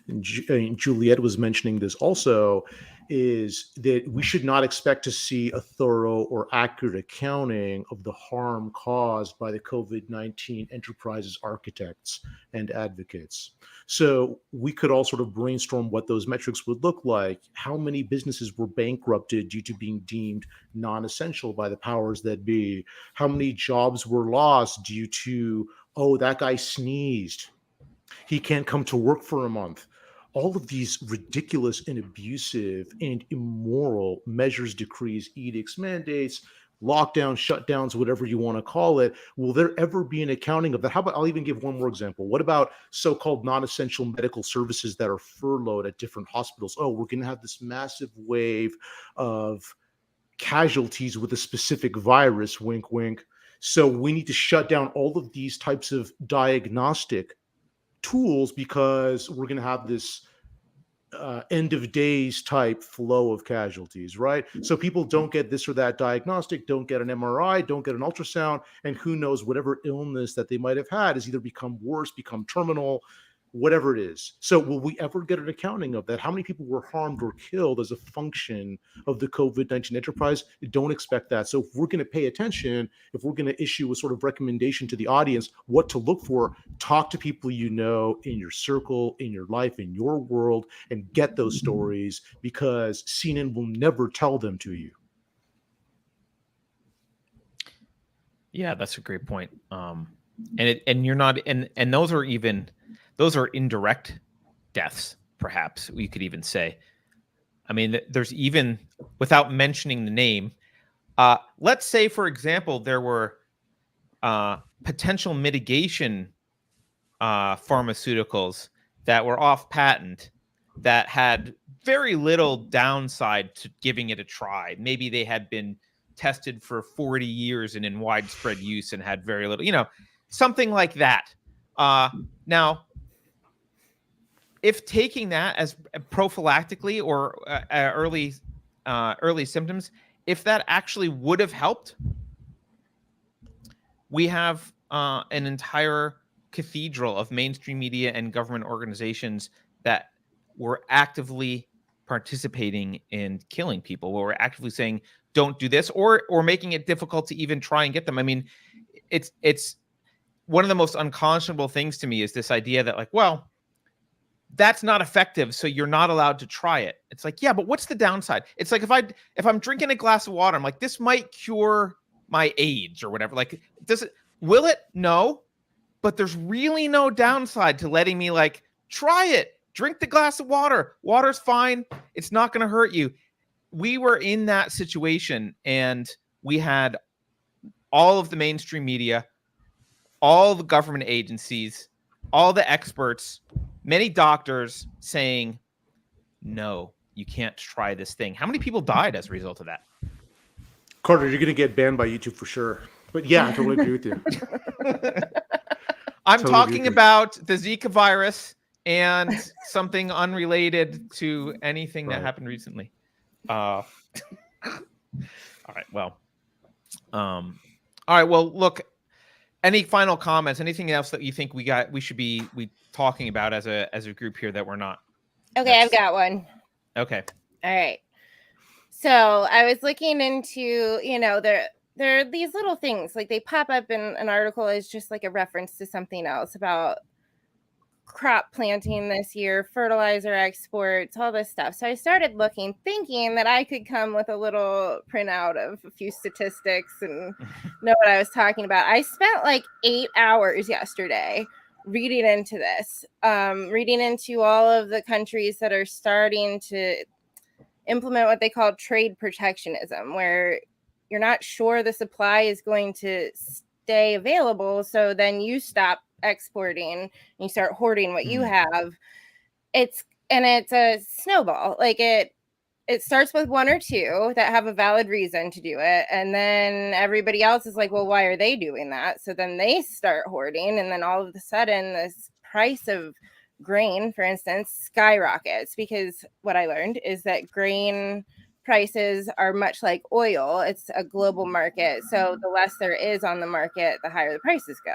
and Juliet was mentioning this also, is that we should not expect to see a thorough or accurate accounting of the harm caused by the COVID-19 enterprise's architects and advocates. So we could all sort of brainstorm what those metrics would look like. How many businesses were bankrupted due to being deemed non-essential by the powers that be? How many jobs were lost due to, oh, that guy sneezed, he can't come to work for a month? All of these ridiculous and abusive and immoral measures, decrees, edicts, mandates, lockdowns, shutdowns, whatever you want to call it, will there ever be an accounting of that? How about, I'll even give one more example. What about so-called non-essential medical services that are furloughed at different hospitals? Oh, we're going to have this massive wave of casualties with a specific virus, wink, wink. So we need to shut down all of these types of diagnostic tools because we're going to have this end of days type flow of casualties, right? So people don't get this or that diagnostic, don't get an MRI, don't get an ultrasound, and who knows, whatever illness that they might have had has either become worse, become terminal, whatever it is. So will we ever get an accounting of that? How many people were harmed or killed as a function of the COVID-19 enterprise? Don't expect that. So if we're going to pay attention, if we're going to issue a sort of recommendation to the audience, what to look for, talk to people you know in your circle, in your life, in your world, and get those stories, because CNN will never tell them to you.
Yeah, that's a great point. And you're not, and those are indirect deaths, perhaps we could even say. I mean, there's even, without mentioning the name, let's say, for example, there were potential mitigation pharmaceuticals that were off patent that had very little downside to giving it a try. Maybe they had been tested for 40 years and in widespread use and had very little, something like that. Now, if taking that as prophylactically or early symptoms, if that actually would have helped, we have an entire cathedral of mainstream media and government organizations that were actively participating in killing people, where we're actively saying, don't do this, or making it difficult to even try and get them. I mean, it's one of the most unconscionable things to me is this idea that, like, well, that's not effective, so you're not allowed to try it. It's like, yeah, but what's the downside? It's like if I'm drinking a glass of water, I'm like, this might cure my AIDS or whatever. Like, will it? No, but there's really no downside to letting me, like, try it. Drink the glass of water. Water's fine. It's not going to hurt you. We were in that situation, and we had all of the mainstream media, all the government agencies, all the experts, many doctors saying, no, you can't try this thing. How many people died as a result of that?
Carter, you're going to get banned by YouTube for sure. But yeah, I totally agree with you.
I'm talking about the Zika virus and something unrelated to anything that happened recently. All right. Well, look, any final comments, anything else that you think we should be talking about as a group here that we're not?
Okay, I've got one.
Okay.
All right. So I was looking into, there are these little things, like they pop up in an article as just like a reference to something else about crop planting this year, fertilizer exports, all this stuff. So I started looking, thinking that I could come with a little printout of a few statistics and know what I was talking about. I spent like 8 hours yesterday reading into this, reading into all of the countries that are starting to implement what they call trade protectionism, where you're not sure the supply is going to stay available. So then you stop exporting and you start hoarding what you have. It's a snowball. Like it starts with one or two that have a valid reason to do it, and then everybody else is like, well, why are they doing that? So then they start hoarding, and then all of a sudden this price of grain, for instance, skyrockets, because what I learned is that grain prices are much like oil. It's a global market, so the less there is on the market, the higher the prices go.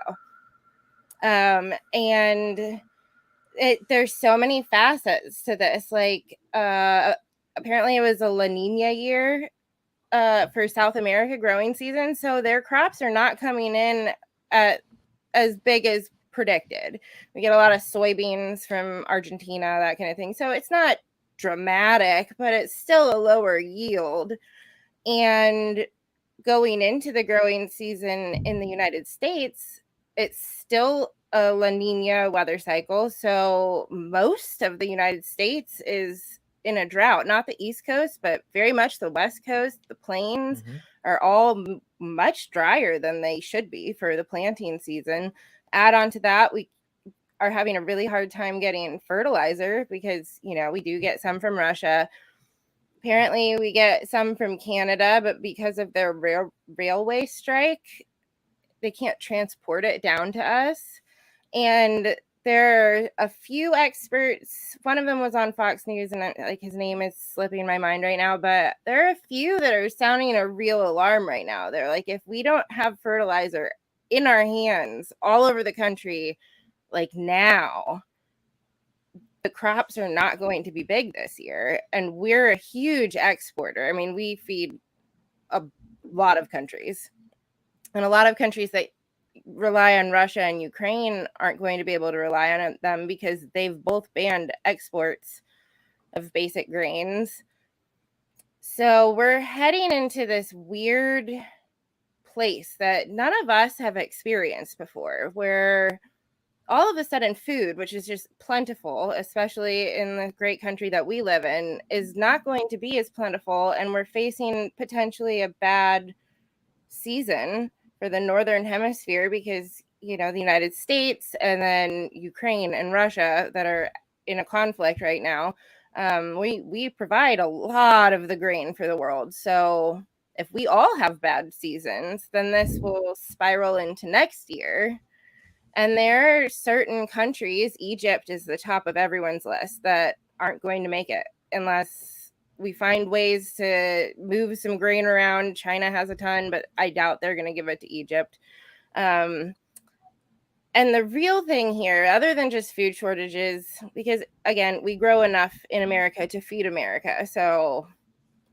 And there's so many facets to this. Like apparently it was a La Nina year for South America growing season, so their crops are not coming in at as big as predicted. We get a lot of soybeans from Argentina, that kind of thing. So it's not dramatic, but it's still a lower yield. And going into the growing season in the United States, it's still a La Nina weather cycle. So most of the United States is in a drought, not the East Coast, but very much the West Coast. The plains are all much drier than they should be for the planting season. Add on to that, we are having a really hard time getting fertilizer because, we do get some from Russia. Apparently we get some from Canada, but because of their railway strike, they can't transport it down to us. And there are a few experts. One of them was on Fox News, and his name is slipping my mind right now, but there are a few that are sounding a real alarm right now. They're like, if we don't have fertilizer in our hands all over the country, like now, the crops are not going to be big this year. And we're a huge exporter. I mean, we feed a lot of countries, and a lot of countries that rely on Russia and Ukraine aren't going to be able to rely on them because they've both banned exports of basic grains. So we're heading into this weird place that none of us have experienced before, where all of a sudden food, which is just plentiful, especially in the great country that we live in, is not going to be as plentiful. And we're facing potentially a bad season for the Northern Hemisphere because, the United States and then Ukraine and Russia that are in a conflict right now, we provide a lot of the grain for the world. So if we all have bad seasons, then this will spiral into next year. And there are certain countries, Egypt is the top of everyone's list, that aren't going to make it unless we find ways to move some grain around. China has a ton, but I doubt they're going to give it to Egypt. And the real thing here, other than just food shortages, because again, we grow enough in America to feed America. So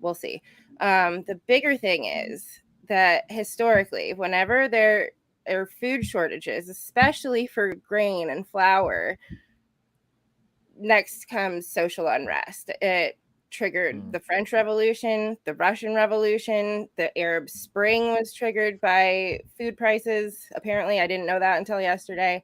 we'll see. The bigger thing is that historically, whenever there are food shortages, especially for grain and flour, next comes social unrest. It triggered the French Revolution, the Russian Revolution, the Arab Spring was triggered by food prices. Apparently, I didn't know that until yesterday.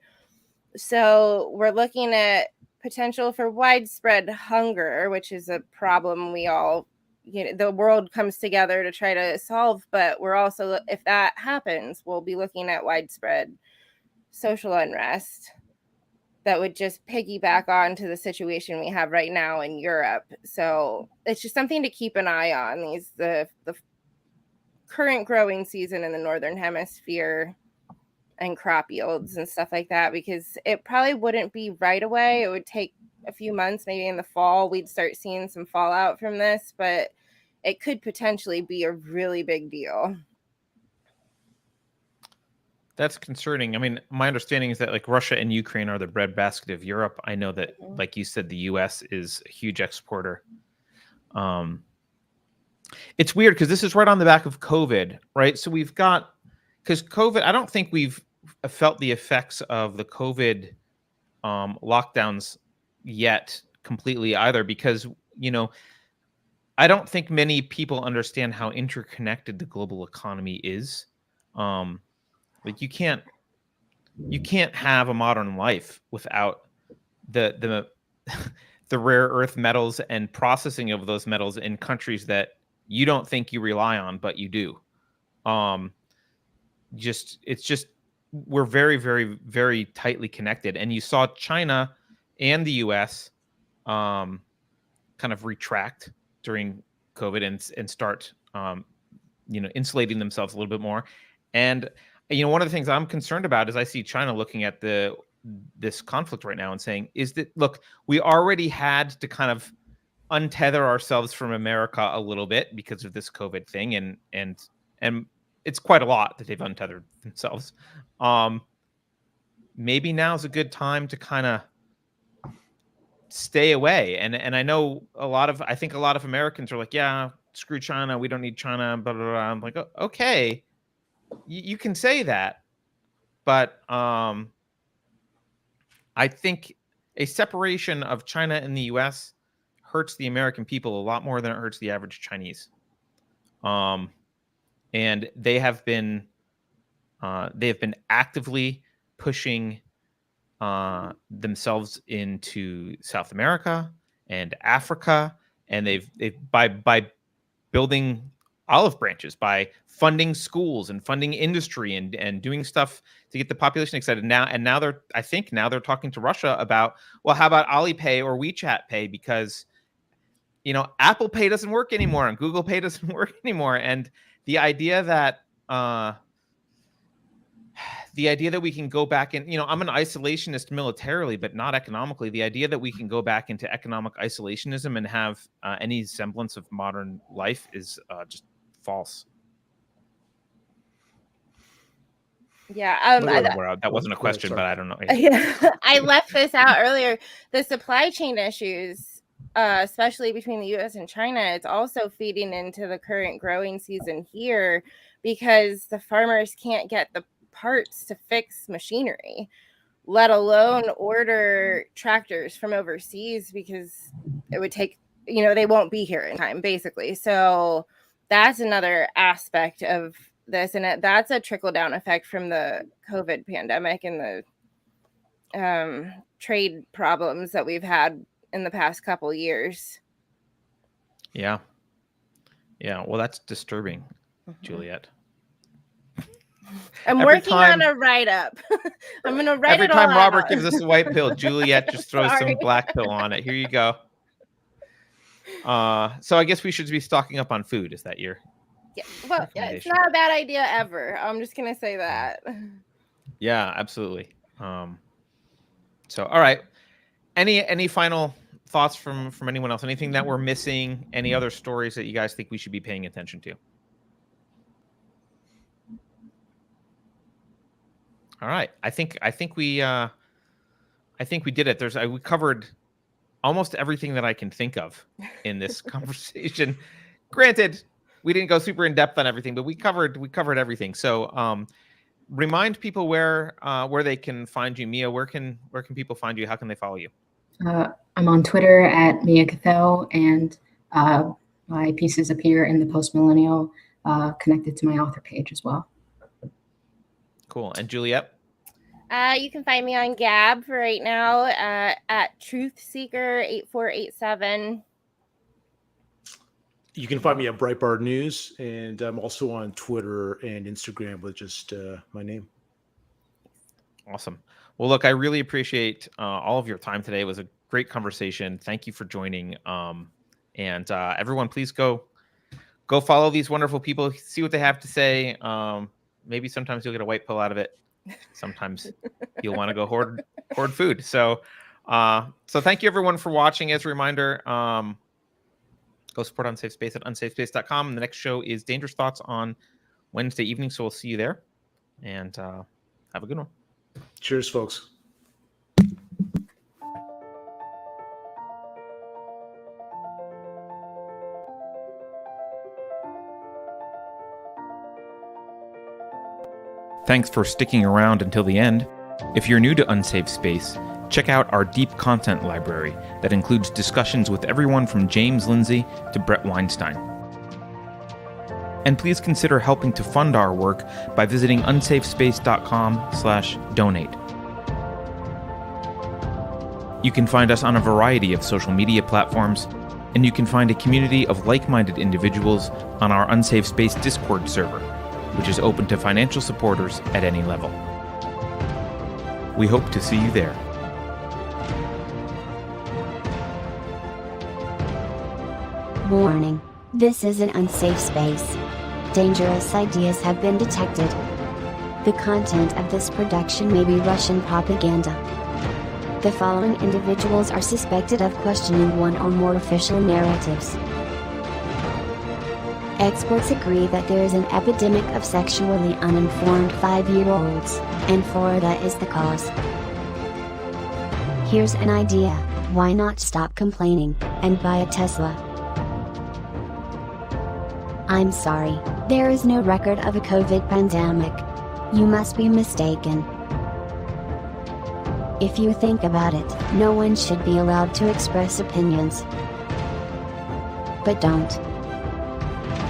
So we're looking at potential for widespread hunger, which is a problem we all, the world comes together to try to solve. But we're also, if that happens, we'll be looking at widespread social unrest that would just piggyback on to the situation we have right now in Europe. So it's just something to keep an eye on, the current growing season in the Northern Hemisphere and crop yields and stuff like that, because it probably wouldn't be right away. It would take a few months, maybe in the fall, we'd start seeing some fallout from this, but it could potentially be a really big deal.
That's concerning. I mean, my understanding is that like Russia and Ukraine are the breadbasket of Europe. I know that, like you said, the U.S. is a huge exporter. It's weird because this is right on the back of COVID, right? So we've got, because COVID, I don't think we've felt the effects of the COVID lockdowns yet completely either, because, I don't think many people understand how interconnected the global economy is. Like you can't have a modern life without the the rare earth metals and processing of those metals in countries that you don't think you rely on, but you do. It's just we're very, very, very tightly connected. And you saw China and the US kind of retract during COVID and start insulating themselves a little bit more. And one of the things I'm concerned about is I see China looking at this conflict right now and saying, is that, look, we already had to kind of untether ourselves from America a little bit because of this COVID thing, and it's quite a lot that they've untethered themselves. Maybe now's a good time to kind of stay away. And I know I think a lot of Americans are like, yeah, screw China, we don't need China, blah, blah, blah. I'm like, okay, you can say that, but I think a separation of China and the US hurts the American people a lot more than it hurts the average Chinese. And they have been actively pushing themselves into South America and Africa, and they've by building olive branches, by funding schools and funding industry and doing stuff to get the population excited. Now they're talking to Russia about, well, how about Alipay or WeChat Pay, because Apple Pay doesn't work anymore and Google Pay doesn't work anymore. And the idea that we can go back and, I'm an isolationist militarily, but not economically. The idea that we can go back into economic isolationism and have any semblance of modern life is just false.
Yeah,
that wasn't a question, but I don't know.
I left this out earlier. The supply chain issues, especially between the U.S. and China, it's also feeding into the current growing season here, because the farmers can't get the parts to fix machinery, let alone order tractors from overseas, because it would take, they won't be here in time, basically. So that's another aspect of this, and that's a trickle-down effect from the COVID pandemic and the trade problems that we've had in the past couple years.
Yeah. Well, that's disturbing, Juliet.
I'm working on a write-up. I'm going to write it all out.
Every time Robert gives us a white pill, Juliet just throws some black pill on it. Here you go. So I guess we should be stocking up on food. Is that your...
Yeah, well, it's not a bad idea ever. I'm just going to say that.
Yeah, absolutely. So, all right. Any final thoughts from anyone else? Anything that we're missing? Any other stories that you guys think we should be paying attention to? All right. I think we did it. We covered almost everything that I can think of in this conversation. Granted, we didn't go super in depth on everything, but we covered everything. So, remind people where they can find you. Mia, where can people find you? How can they follow you?
I'm on Twitter at Mia Cathell, and my pieces appear in the Post Millennial, connected to my author page as well.
Cool. And Juliet?
You can find me on Gab for right now at TruthSeeker 8487.
You can find me at Breitbart News, and I'm also on Twitter and Instagram with just my name.
Awesome. Well, look, I really appreciate all of your time today. It was a great conversation. Thank you for joining. And everyone, please go follow these wonderful people. See what they have to say. Maybe sometimes you'll get a white pill out of it. Sometimes you'll want to go hoard food. So thank you everyone for watching. As a reminder, go support Unsafe Space at unsafespace.com. And the next show is Dangerous Thoughts on Wednesday evening. So we'll see you there, and have a good one.
Cheers, folks.
Thanks for sticking around until the end. If you're new to Unsafe Space, Check out our deep content library that includes discussions with everyone from James Lindsay to Brett Weinstein. And please consider helping to fund our work by visiting unsafespace.com/donate. You can find us on a variety of social media platforms, and you can find a community of like-minded individuals on our Unsafe Space Discord server, which is open to financial supporters at any level. We hope to see you there.
Warning. This is an unsafe space. Dangerous ideas have been detected. The content of this production may be Russian propaganda. The following individuals are suspected of questioning one or more official narratives. Experts agree that there is an epidemic of sexually uninformed 5-year-olds, and Florida is the cause. Here's an idea: why not stop complaining and buy a Tesla? I'm sorry, there is no record of a COVID pandemic. You must be mistaken. If you think about it, no one should be allowed to express opinions. But don't.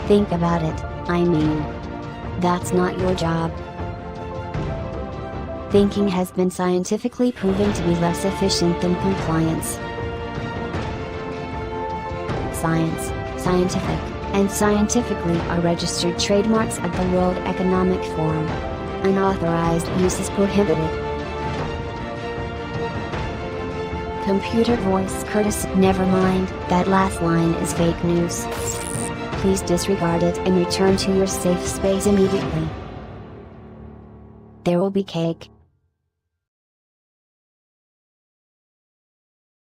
Think about it, I mean. That's not your job. Thinking has been scientifically proven to be less efficient than compliance. Science, scientific, and scientifically are registered trademarks of the World Economic Forum. Unauthorized use is prohibited. Computer voice courtesy. Never mind, that last line is fake news. Please disregard it and return to your safe space immediately. There will be cake.